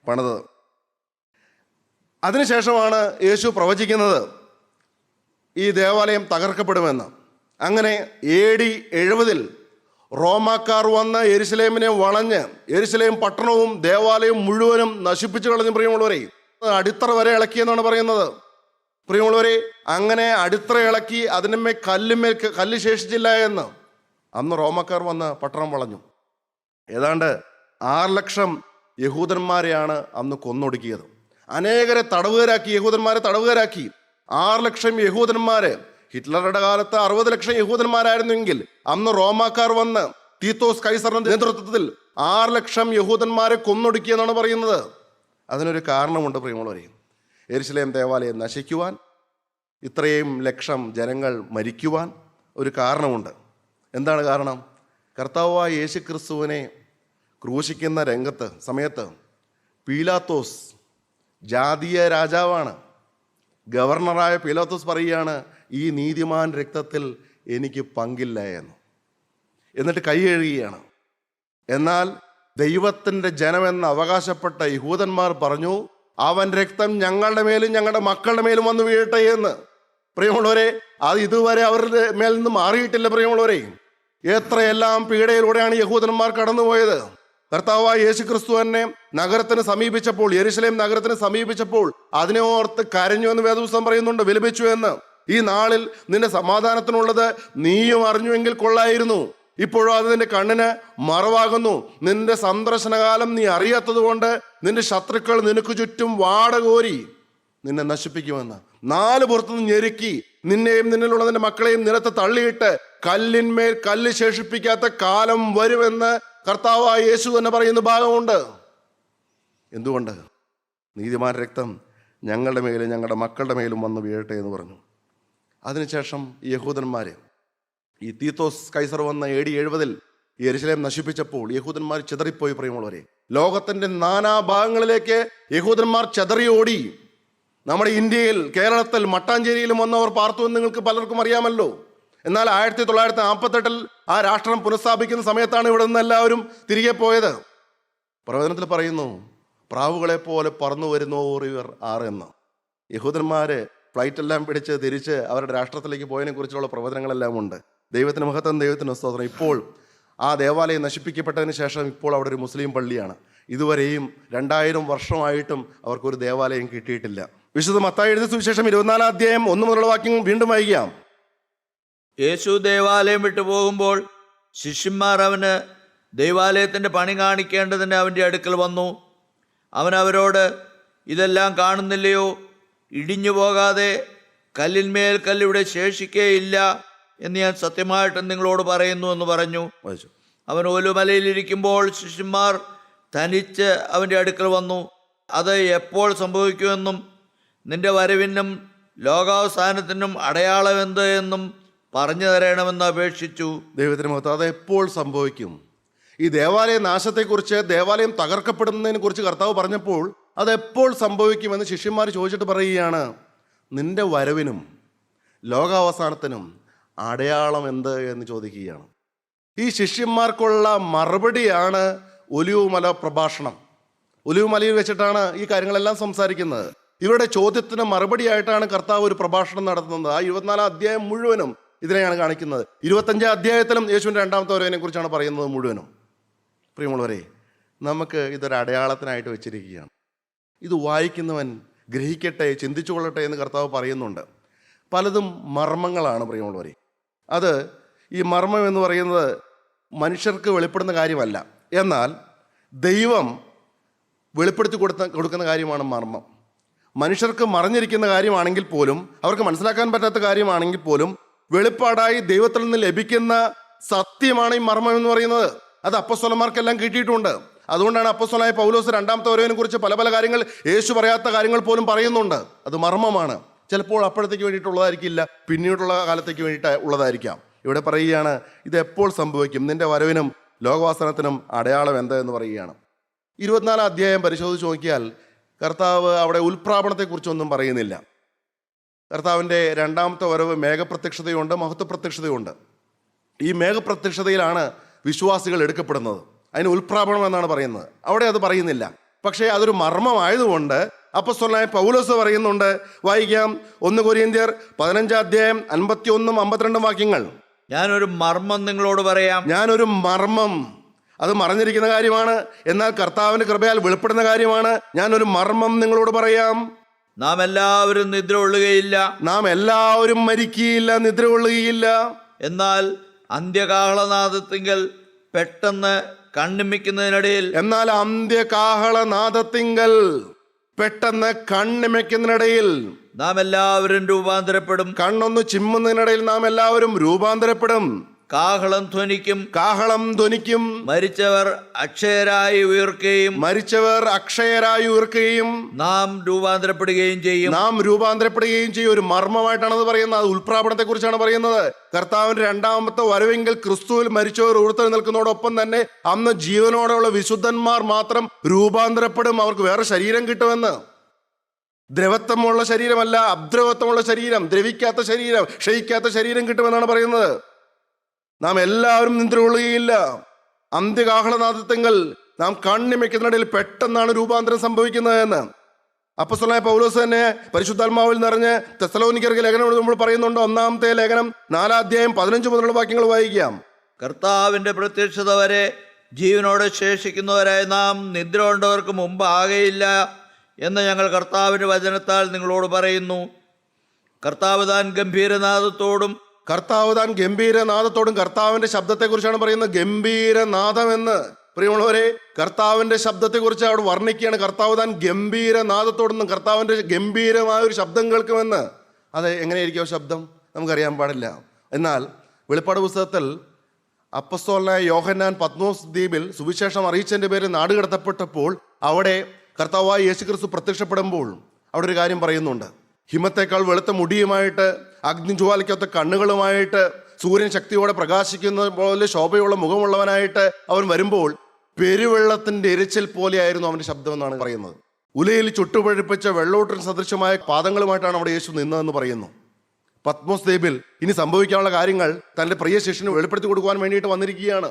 പണിതത്. അതിനുശേഷമാണ് യേശു പ്രവചിക്കുന്നത് ഈ ദേവാലയം തകർക്കപ്പെടുമെന്ന്. അങ്ങനെ AD 70 റോമാക്കാർ വന്ന് യെരുശലേമിനെ വളഞ്ഞ് യെരുശലേം പട്ടണവും ദേവാലയവും മുഴുവനും നശിപ്പിച്ചു കളഞ്ഞു പ്രിയമുള്ളവരെ. അടിത്തറ വരെ ഇളക്കിയെന്നാണ് പറയുന്നത്. പ്രിയമുള്ളവരെ, അങ്ങനെ അടിത്തറ ഇളക്കി അതിന്മേൽ കല്ല് ശേഷിച്ചില്ല എന്ന് അന്ന് റോമക്കാർ വന്ന് പട്ടണം വളഞ്ഞു. ഏതാണ്ട് 6 ലക്ഷം യഹൂദന്മാരെയാണ് അന്ന് കൊന്നൊടുക്കിയത്. അനേകരെ തടവുകാരാക്കി, യഹൂദന്മാരെ തടവുകാരാക്കി. 6 ലക്ഷം യഹൂദന്മാര്. ഹിറ്റ്ലറുടെ കാലത്ത് 60 ലക്ഷം യഹൂദന്മാരായിരുന്നെങ്കിൽ അന്ന് റോമാക്കാർ വന്ന് തീത്തോസ് കൈസറിന്റെ നേതൃത്വത്തിൽ 6 ലക്ഷം യഹൂദന്മാരെ കൊന്നൊടുക്കിയെന്നാണ് പറയുന്നത്. അതിനൊരു കാരണമുണ്ട് പ്രിയമുള്ളവരെ. യെരുശലേം ദേവാലയം നശിക്കുവാൻ, ഇത്രയും ലക്ഷം ജനങ്ങൾ മരിക്കുവാൻ ഒരു കാരണമുണ്ട്. എന്താണ് കാരണം? കർത്താവായ യേശു ക്രിസ്തുവിനെ ക്രൂശിക്കുന്ന സമയത്ത് പീലാത്തോസ് ജാതീയ രാജാവാണ്. ഗവർണറായ പീലാത്തോസ് പറയുകയാണ്, ഈ നീതിമാൻ രക്തത്തിൽ എനിക്ക് പങ്കില്ല എന്ന്. എന്നിട്ട് കൈ കഴുകുകയാണ്. എന്നാൽ ദൈവത്തിൻ്റെ ജനമെന്ന് അവകാശപ്പെട്ട യഹൂദന്മാർ പറഞ്ഞു, അവൻ രക്തം ഞങ്ങളുടെ മേലും ഞങ്ങളുടെ മക്കളുടെ മേലും വന്ന് വീഴട്ടെ എന്ന്. പ്രിയമുള്ളവരെ, അത് ഇതുവരെ അവരുടെ മേൽ നിന്ന് മാറിയിട്ടില്ല പ്രിയമുള്ളവരെ. എത്രയെല്ലാം പീഡയിലൂടെയാണ് യഹൂദന്മാർ കടന്നുപോയത്. കർത്താവായ യേശു ക്രിസ്തു തന്നെ നഗരത്തിന് സമീപിച്ചപ്പോൾ, യെരുശലേം നഗരത്തിന് സമീപിച്ചപ്പോൾ അതിനെ ഓർത്ത് കരഞ്ഞു എന്ന് വേദപുസ്തകം പറയുന്നുണ്ട്, വിലപിച്ചു എന്ന്. ഈ നാളിൽ നിന്റെ സമാധാനത്തിനുള്ളത് നീയും അറിഞ്ഞുവെങ്കിൽ കൊള്ളായിരുന്നു. ഇപ്പോഴും അത് നിന്റെ കണ്ണിന് മറവാകുന്നു. നിന്റെ സന്ദർശനകാലം നീ അറിയാത്തത് കൊണ്ട് നിന്റെ ശത്രുക്കൾ നിനക്ക് ചുറ്റും വാടകോരി നിന്നെ നശിപ്പിക്കുമെന്ന്. 4 പുറത്തുനിന്ന് ഞെരുക്കി നിന്നെയും നിന്നിലുള്ള നിന്റെ മക്കളെയും നിലത്ത് തള്ളിയിട്ട് കല്ലിന്മേൽ കല്ല് ശേഷിപ്പിക്കാത്ത കാലം വരുമെന്ന് കർത്താവായ യേശു തന്നെ പറയുന്ന ഭാഗമുണ്ട്. എന്തുകൊണ്ട്? നീതിമാൻ രക്തം ഞങ്ങളുടെ മേലും ഞങ്ങളുടെ മക്കളുടെ മേലും വന്ന് വീഴട്ടെ എന്ന് പറഞ്ഞു. അതിനുശേഷം യഹൂദന്മാർ, ഈ തീത്തോസ് കൈസർ വന്ന AD 70 യെരുശലേം നശിപ്പിച്ചപ്പോൾ യഹൂദന്മാർ ചിതറിപ്പോയി പ്രിയമുള്ളവരെ. ലോകത്തിന്റെ നാനാഭാഗങ്ങളിലേക്ക് യഹൂദന്മാർ ചിതറി ഓടി. നമ്മുടെ ഇന്ത്യയിൽ, കേരളത്തിൽ, മട്ടാഞ്ചേരിയിലും വന്നവർ പാർത്തു എന്ന് നിങ്ങൾക്ക് പലർക്കും അറിയാമല്ലോ. എന്നാൽ 1948 ആ രാഷ്ട്രം പുനഃസ്ഥാപിക്കുന്ന സമയത്താണ് ഇവിടെ നിന്ന് എല്ലാവരും തിരികെ പോയത്. പ്രവചനത്തിൽ പറയുന്നു, പ്രാവുകളെ പോലെ പറന്നു വരുന്നോർ ഇവർ ആരെന്ന്. യഹൂദന്മാര് ഫ്ലൈറ്റ് എല്ലാം പിടിച്ച് തിരിച്ച് അവരുടെ രാഷ്ട്രത്തിലേക്ക് പോയതിനെ കുറിച്ചുള്ള പ്രവചനങ്ങളെല്ലാം ഉണ്ട്. ദൈവത്തിന് മഹത്വം, ദൈവത്തിന് സ്തോത്രം. ഇപ്പോൾ ആ ദേവാലയം നശിപ്പിക്കപ്പെട്ടതിന് ശേഷം ഇപ്പോൾ അവിടെ ഒരു മുസ്ലിം പള്ളിയാണ്. ഇതുവരെയും 2000 വർഷമായിട്ടും അവർക്കൊരു ദേവാലയം കിട്ടിയിട്ടില്ല. വിശുദ്ധ മത്തായി എഴുതിയ സുവിശേഷം 24 അധ്യായം 1 മുതലുള്ള വാക്യം വീണ്ടും വായിക്കാം. യേശു ദേവാലയം വിട്ടു പോകുമ്പോൾ ശിഷ്യന്മാർ അവന് ദൈവാലയത്തിൻ്റെ പണി കാണിക്കേണ്ടതിന് അവൻ്റെ അടുക്കൽ വന്നു. അവൻ അവരോട്, ഇതെല്ലാം കാണുന്നില്ലയോ? ഇടിഞ്ഞു പോകാതെ കല്ലിന്മേൽ കല്ലിവിടെ ശേഷിക്കേയില്ല എന്ന് ഞാൻ സത്യമായിട്ടും നിങ്ങളോട് പറയുന്നു എന്ന് പറഞ്ഞു. അവൻ ഒലുമലയിലിരിക്കുമ്പോൾ ശിഷ്യന്മാർ തനിച്ച് അവൻ്റെ അടുക്കൽ വന്നു. അത് എപ്പോൾ സംഭവിക്കുമെന്നും നിന്റെ വരവിനും ലോകാവസാനത്തിനും അടയാളം എന്ത് എന്നും പറഞ്ഞു തരണമെന്ന് അപേക്ഷിച്ചു. ദൈവത്തിന് മഹത്വം. അത് എപ്പോൾ സംഭവിക്കും? ഈ ദേവാലയ നാശത്തെക്കുറിച്ച്, ദേവാലയം തകർക്കപ്പെടുന്നതിനെ കുറിച്ച് കർത്താവ് പറഞ്ഞപ്പോൾ അതെപ്പോൾ സംഭവിക്കുമെന്ന് ശിഷ്യന്മാർ ചോദിച്ചിട്ട് പറയുകയാണ്, നിന്റെ വരവിനും ലോകാവസാനത്തിനും അടയാളം എന്ത് എന്ന് ചോദിക്കുകയാണ്. ഈ ശിഷ്യന്മാർക്കുള്ള മറുപടിയാണ് ഒലിവുമല പ്രഭാഷണം. ഒലിവുമലയിൽ വെച്ചിട്ടാണ് ഈ കാര്യങ്ങളെല്ലാം സംസാരിക്കുന്നത്. ഇവരുടെ ചോദ്യത്തിന് മറുപടിയായിട്ടാണ് കർത്താവ് ഒരു പ്രഭാഷണം നടത്തുന്നത്. ആ 24 അധ്യായം മുഴുവനും ഇതിനെയാണ് കാണിക്കുന്നത്. 25 അധ്യായത്തിലും യേശുവിൻ്റെ രണ്ടാമത്തെ വരവിനെ കുറിച്ചാണ് പറയുന്നത് മുഴുവനും. പ്രിയമുള്ളവരെ, നമുക്ക് ഇതൊരു അടയാളത്തിനായിട്ട് വെച്ചിരിക്കുകയാണ്. ഇത് വായിക്കുന്നവൻ ഗ്രഹിക്കട്ടെ, ചിന്തിച്ചു കൊള്ളട്ടെ എന്ന് കർത്താവ് പറയുന്നുണ്ട്. പലതും മർമ്മങ്ങളാണ് പ്രിയമുള്ളവരെ. അത് ഈ മർമ്മം എന്ന് പറയുന്നത് മനുഷ്യർക്ക് വെളിപ്പെടുന്ന കാര്യമല്ല, എന്നാൽ ദൈവം വെളിപ്പെടുത്തി കൊടുക്കുന്ന കാര്യമാണ് മർമ്മം. മനുഷ്യർക്ക് മറഞ്ഞിരിക്കുന്ന കാര്യമാണെങ്കിൽ പോലും, അവർക്ക് മനസ്സിലാക്കാൻ പറ്റാത്ത കാര്യമാണെങ്കിൽ പോലും വെളിപ്പാടായി ദൈവത്തിൽ നിന്ന് ലഭിക്കുന്ന സത്യമാണ് ഈ മർമ്മം എന്ന് പറയുന്നത്. അത് അപ്പോസ്തലന്മാർക്കെല്ലാം കിട്ടിയിട്ടുണ്ട്. അതുകൊണ്ടാണ് അപ്പോസ്തലനായ പൗലോസ് രണ്ടാമത്തെ വരവിനെ കുറിച്ച് പല പല കാര്യങ്ങൾ, യേശു പറയാത്ത കാര്യങ്ങൾ പോലും പറയുന്നുണ്ട്. അത് മർമ്മമാണ്. ചിലപ്പോൾ അപ്പോഴത്തേക്ക് വേണ്ടിയിട്ടുള്ളതായിരിക്കില്ല, പിന്നീടുള്ള കാലത്തേക്ക് വേണ്ടിയിട്ട് ഉള്ളതായിരിക്കാം. ഇവിടെ പറയുകയാണ്, ഇത് എപ്പോൾ സംഭവിക്കും, നിന്റെ വരവിനും ലോകവാസനത്തിനും അടയാളം എന്താ എന്ന് പറയുകയാണ്. 24 അധ്യായം പരിശോധിച്ച് നോക്കിയാൽ കർത്താവ് അവിടെ ഉൽപ്രാപണത്തെക്കുറിച്ചൊന്നും പറയുന്നില്ല. കർത്താവിൻ്റെ രണ്ടാമത്തെ വരവ് മേഘപ്രത്യക്ഷതയുണ്ട്, മഹത്വപ്രത്യക്ഷതയുണ്ട്. ഈ മേഘപ്രത്യക്ഷതയിലാണ് വിശ്വാസികൾ എടുക്കപ്പെടുന്നത്. അതിന് ഉൽപ്രാപണം എന്നാണ് പറയുന്നത്. അവിടെ അത് പറയുന്നില്ല. പക്ഷേ അതൊരു മർമ്മമായതുകൊണ്ട് അപ്പോസ്തലനായ പൗലോസ് പറയുന്നുണ്ട്. വായിക്കാം, 1 കൊരിന്ത്യർ 15 അധ്യായം 51, 52 വാക്യങ്ങൾ. ഞാനൊരു മർമ്മം നിങ്ങളോട് പറയാം. ഞാനൊരു മർമ്മം, അത് മറഞ്ഞിരിക്കുന്ന കാര്യമാണ്, എന്നാൽ കർത്താവിൻ്റെ കൃപയാൽ വെളിപ്പെടുന്ന കാര്യമാണ്. ഞാനൊരു മർമ്മം നിങ്ങളോട് പറയാം. നാം എല്ലാവരും നിദ്ര കൊള്ളുകയില്ല, നാം എല്ലാവരും മരിക്കുകയില്ല, നിദ്ര കൊള്ളുകയില്ല. എന്നാൽ അന്ത്യകാഹളനാദത്തിങ്കൽ പെട്ടെന്ന് കണ്ണിമിക്കുന്നതിനിടയിൽ എന്നാൽ അന്ത്യകാഹളനാദത്തിങ്കൽ പെട്ടെന്ന് കണ്ണിമയ്ക്കുന്നതിനിടയിൽ നാം എല്ലാവരും രൂപാന്തരപ്പെടും. കണ്ണൊന്ന് ചിമ്മുന്നതിനിടയിൽ നാം എല്ലാവരും രൂപാന്തരപ്പെടും. കാഹളം ധ്വനിക്കും, കാഹളം ധ്വനിക്കും. മരിച്ചവർ അക്ഷയരായി ഉയർക്കുകയും നാം രൂപാന്തരപ്പെടുകയും ചെയ്യും. ഒരു മർമ്മമായിട്ടാണ് അത് പറയുന്നത്. അത് ഉൽപ്രാപണത്തെ കുറിച്ചാണ് പറയുന്നത്. കർത്താവിന്റെ രണ്ടാമത്തെ വരവെങ്കിൽ ക്രിസ്തുവിൽ മരിച്ചവർ ഉയർത്തെഴുന്നേൽക്കുന്നതോടൊപ്പം തന്നെ അന്ന് ജീവനോടെയുള്ള വിശുദ്ധന്മാർ മാത്രം രൂപാന്തരപ്പെടും. അവർക്ക് വേറെ ശരീരം കിട്ടുമെന്ന്. ദ്രവത്വമുള്ള ശരീരമല്ല, അദ്രവത്വമുള്ള ശരീരം, ദ്രവിക്കാത്ത ശരീരം, ക്ഷയിക്കാത്ത ശരീരം കിട്ടുമെന്നാണ് പറയുന്നത്. നാം എല്ലാവരും നിദ്ര കൊള്ളുകയില്ല. അന്ത്യകാഹളനാദത്തെങ്കിൽ നാം കണ്ണിമയ്ക്കുന്നതിനിടയിൽ പെട്ടെന്നാണ് രൂപാന്തരം സംഭവിക്കുന്നത് എന്ന് അപ്പോസ്തലനായ പൗലോസ് തന്നെ പരിശുദ്ധാത്മാവിൽ നിറഞ്ഞ് തെസ്സലോനിക്കർക്ക് ലേഖനം എഴുതുമ്പോൾ പറയുന്നുണ്ട്. 1-ാമത്തെ ലേഖനം 4 അധ്യായം 15 മുതലുള്ള വാക്യങ്ങൾ വായിക്കാം. കർത്താവിന്റെ പ്രത്യക്ഷത വരെ ജീവനോടെ ശേഷിക്കുന്നവരായ നാം നിദ്ര കൊണ്ടവർക്ക് മുമ്പ് ആകെയില്ല എന്ന് ഞങ്ങൾ കർത്താവിന്റെ വചനത്താൽ നിങ്ങളോട് പറയുന്നു. കർത്താവ് താൻ ഗംഭീരനാദത്തോടും കർത്താവിന്റെ ശബ്ദത്തെക്കുറിച്ചാണ് പറയുന്നത്. ഗംഭീരനാദം എന്ന്. പ്രിയമുള്ളവരെ, കർത്താവിന്റെ ശബ്ദത്തെക്കുറിച്ച് അവിടെ വർണ്ണിക്കുകയാണ്. കർത്താവ് താൻ ഗംഭീരനാദത്തോടൊന്നും, കർത്താവിന്റെ ഗംഭീരമായ ഒരു ശബ്ദം കേൾക്കുമെന്ന്. അത് എങ്ങനെയായിരിക്കും ശബ്ദം നമുക്കറിയാൻ പാടില്ല. എന്നാൽ വെളിപ്പാട് പുസ്തകത്തിൽ അപ്പസ്തോലനായ യോഹന്നാൻ പത്മോസ് ദ്വീപിൽ സുവിശേഷം അറിയിച്ചതിൻ്റെ പേരിൽ നാട് കടത്തപ്പെട്ടപ്പോൾ അവിടെ കർത്താവായ യേശുക്രിസ്തു പ്രത്യക്ഷപ്പെടുമ്പോൾ അവിടെ ഒരു കാര്യം പറയുന്നുണ്ട്. ഹിമത്തേക്കാൾ വെളുത്ത മുടിയുമായിട്ട്, അഗ്നിജ്വാലയ്ക്കൊത്ത കണ്ണുകളുമായിട്ട്, സൂര്യൻ ശക്തിയോടെ പ്രകാശിക്കുന്ന പോലെ ശോഭയുള്ള മുഖമുള്ളവനായിട്ട് അവൻ വരുമ്പോൾ പെരുവെള്ളത്തിന്റെ ഇരച്ചിൽ പോലെയായിരുന്നു അവന്റെ ശബ്ദം എന്നാണ് പറയുന്നത്. ഉലയിൽ ചുട്ടുപഴുപ്പിച്ച വെള്ളോട്ടിന് സദൃശമായ പാദങ്ങളുമായിട്ടാണ് അവിടെ യേശു നിന്നതെന്ന് പറയുന്നു. പത്മോസ് ദ്വീപിൽ ഇനി സംഭവിക്കാനുള്ള കാര്യങ്ങൾ തൻ്റെ പ്രിയ ശിഷ്യന് വെളിപ്പെടുത്തി കൊടുക്കുവാൻ വേണ്ടിയിട്ട് വന്നിരിക്കുകയാണ്.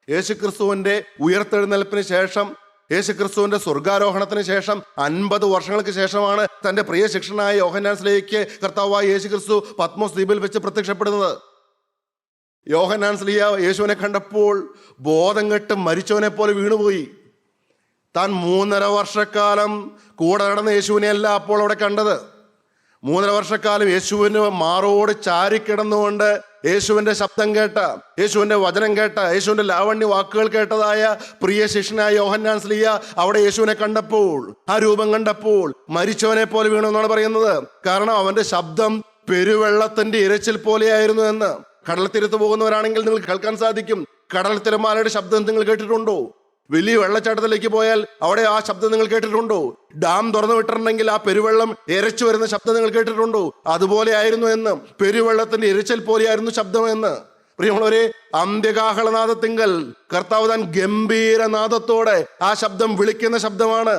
യേശുക്രിസ്തുവിന്റെ ഉയർത്തെഴുന്നേൽപ്പിന് ശേഷം യേശുക്രിസ്തുവിന്റെ സ്വർഗാരോഹണത്തിന് ശേഷം 50 വർഷങ്ങൾക്ക് ശേഷമാണ് തന്റെ പ്രിയ ശിഷ്യനായ യോഹന്നാൻ സ്ലീഹയ്ക്ക് കർത്താവായ യേശുക്രിസ്തു പത്മോസ് ദ്വീപിൽ വെച്ച് പ്രത്യക്ഷപ്പെടുന്നത്. യോഹന്നാൻ സ്ലീഹ യേശുവിനെ കണ്ടപ്പോൾ ബോധം കെട്ട് മരിച്ചവനെ പോലെ വീണുപോയി. താൻ 3.5 വർഷക്കാലം കൂടെ നടന്ന യേശുവിനെ അല്ല അപ്പോൾ അവിടെ കണ്ടത്. 3.5 വർഷക്കാലം യേശുവിന് മാറോട് ചാരിക്കിടന്നുകൊണ്ട് യേശുവിന്റെ ശബ്ദം കേട്ട, യേശുവിന്റെ വചനം കേട്ട, യേശുവിന്റെ ലാവണ്യ വാക്കുകൾ കേട്ടതായ പ്രിയ ശിഷ്യനായ യോഹന്നാൻ സ്ലീഹ അവിടെ യേശുവിനെ കണ്ടപ്പോൾ, ആ രൂപം കണ്ടപ്പോൾ മരിച്ചവനെ പോലെ വീണു എന്നാണ് പറയുന്നത്. കാരണം അവന്റെ ശബ്ദം പെരുവെള്ളത്തിന്റെ ഇരച്ചിൽ പോലെയായിരുന്നു എന്ന്. കടൽ തീരത്ത് പോകുന്നവരാണെങ്കിൽ നിങ്ങൾ കേൾക്കാൻ സാധിക്കും. കടൽ തിരമാലയുടെ ശബ്ദം നിങ്ങൾ കേട്ടിട്ടുണ്ടോ? വലിയ വെള്ളച്ചാട്ടത്തിലേക്ക് പോയാൽ അവിടെ ആ ശബ്ദം നിങ്ങൾ കേട്ടിട്ടുണ്ടോ? ഡാം തുറന്നു വിട്ടിട്ടുണ്ടെങ്കിൽ ആ പെരുവെള്ളം ഇരച്ചു വരുന്ന ശബ്ദം നിങ്ങൾ കേട്ടിട്ടുണ്ടോ? അതുപോലെ ആയിരുന്നു എന്ന്, പെരുവെള്ളത്തിന്റെ ഇരച്ചൽ പോലെയായിരുന്നു ശബ്ദം എന്ന്. പ്രിയമുള്ളവരെ, അന്ത്യകാഹളനാദത്തിങ്കൽ കർത്താവ് താൻ ഗംഭീരനാദത്തോടെ ആ ശബ്ദം വിളിക്കുന്ന ശബ്ദമാണ്.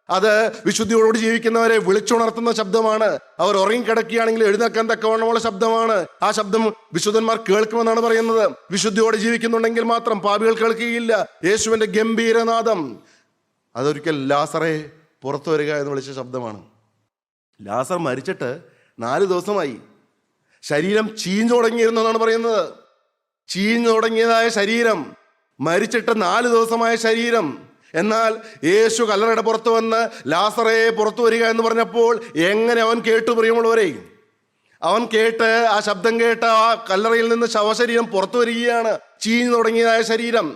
അത് വിശുദ്ധിയോട് ജീവിക്കുന്നവരെ വിളിച്ചുണർത്തുന്ന ശബ്ദമാണ്. അവർ ഉറങ്ങിക്കിടക്കുകയാണെങ്കിൽ എഴുന്നേക്കാൻ തക്കവണ്ണമുള്ള ശബ്ദമാണ്. ആ ശബ്ദം വിശുദ്ധന്മാർ കേൾക്കുമെന്നാണ് പറയുന്നത്. വിശുദ്ധിയോടെ ജീവിക്കുന്നുണ്ടെങ്കിൽ മാത്രം, പാപികൾ കേൾക്കുകയില്ല. യേശുവിന്റെ ഗംഭീരനാദം അതൊരിക്കൽ ലാസറെ പുറത്തു വരിക എന്ന് വിളിച്ച ശബ്ദമാണ്. ലാസർ മരിച്ചിട്ട് 4 ദിവസമായി. ശരീരം ചീഞ്ഞു തുടങ്ങിയിരുന്നു എന്നാണ് പറയുന്നത്. ചീഞ്ഞു തുടങ്ങിയതായ ശരീരം, മരിച്ചിട്ട് 4 ദിവസമായ ശരീരം. എന്നാൽ യേശു കല്ലറയുടെ പുറത്ത് വന്ന് ലാസറെ പുറത്തു വരിക എന്ന് പറഞ്ഞപ്പോൾ എങ്ങനെ അവൻ കേട്ടു? പ്രിയമുള്ളവരെ, അവൻ കേട്ട്, ആ ശബ്ദം കേട്ട് ആ കല്ലറയിൽ നിന്ന് ശവശരീരം പുറത്തു വരികയാണ്. ചീഞ്ഞു തുടങ്ങിയതായ ശരീരം.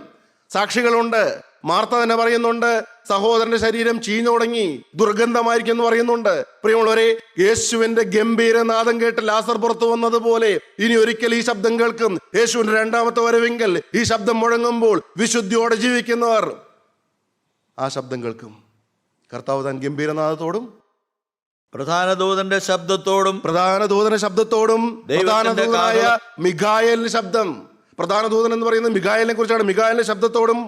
സാക്ഷികളുണ്ട്. മാർത്ത തന്നെ പറയുന്നുണ്ട്, സഹോദരന്റെ ശരീരം ചീഞ്ഞു തുടങ്ങി, ദുർഗന്ധമായിരിക്കും എന്ന് പറയുന്നുണ്ട്. പ്രിയമുള്ളവരെ, യേശുവിന്റെ ഗംഭീരനാദം കേട്ട് ലാസർ പുറത്തു വന്നതുപോലെ ഇനി ഒരിക്കൽ ഈ ശബ്ദം കേൾക്കും. യേശുവിന്റെ 2ാമത്തെ വരവെങ്കിൽ ഈ ശബ്ദം മുഴങ്ങുമ്പോൾ വിശുദ്ധിയോടെ ജീവിക്കുന്നവർ ആ ശബ്ദം കേൾക്കും. കർത്താവ് താൻ ഗംഭീരനാദത്തോടും പ്രധാന ദൂതന്റെ ശബ്ദത്തോടും പ്രധാന ദൂതനായ മിഖായേലിന്റെ ശബ്ദം. പ്രധാന ദൂതൻ എന്ന് പറയുന്നത് മിഖായേലിനെ കുറിച്ചാണ്. മിഖായേലിന്റെ ശബ്ദത്തോടും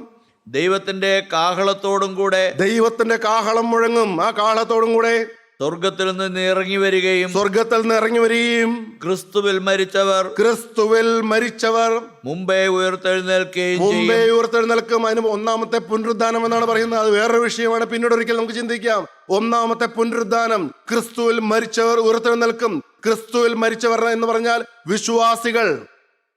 ദൈവത്തിന്റെ കാഹളത്തോടും കൂടെ ദൈവത്തിന്റെ കാഹളം മുഴങ്ങും. ആ കാഹളത്തോടും കൂടെ സ്വർഗത്തിൽ നിന്ന് ഇറങ്ങി വരികയും ക്രിസ്തുവിൽ മരിച്ചവർ മുമ്പേ ഉയർത്തെഴുന്നേൽക്കും. അതിന് 1ാമത്തെ പുനരുദ്ധാനം എന്നാണ് പറയുന്നത്. അത് വേറൊരു വിഷയമാണ്, പിന്നീട് ഒരിക്കൽ നമുക്ക് ചിന്തിക്കാം. 1ാമത്തെ പുനരുദ്ധാനം, ക്രിസ്തുവിൽ മരിച്ചവർ ഉയർത്തെഴുന്നേൽക്കും. ക്രിസ്തുവിൽ മരിച്ചവർ എന്ന് പറഞ്ഞാൽ വിശ്വാസികൾ.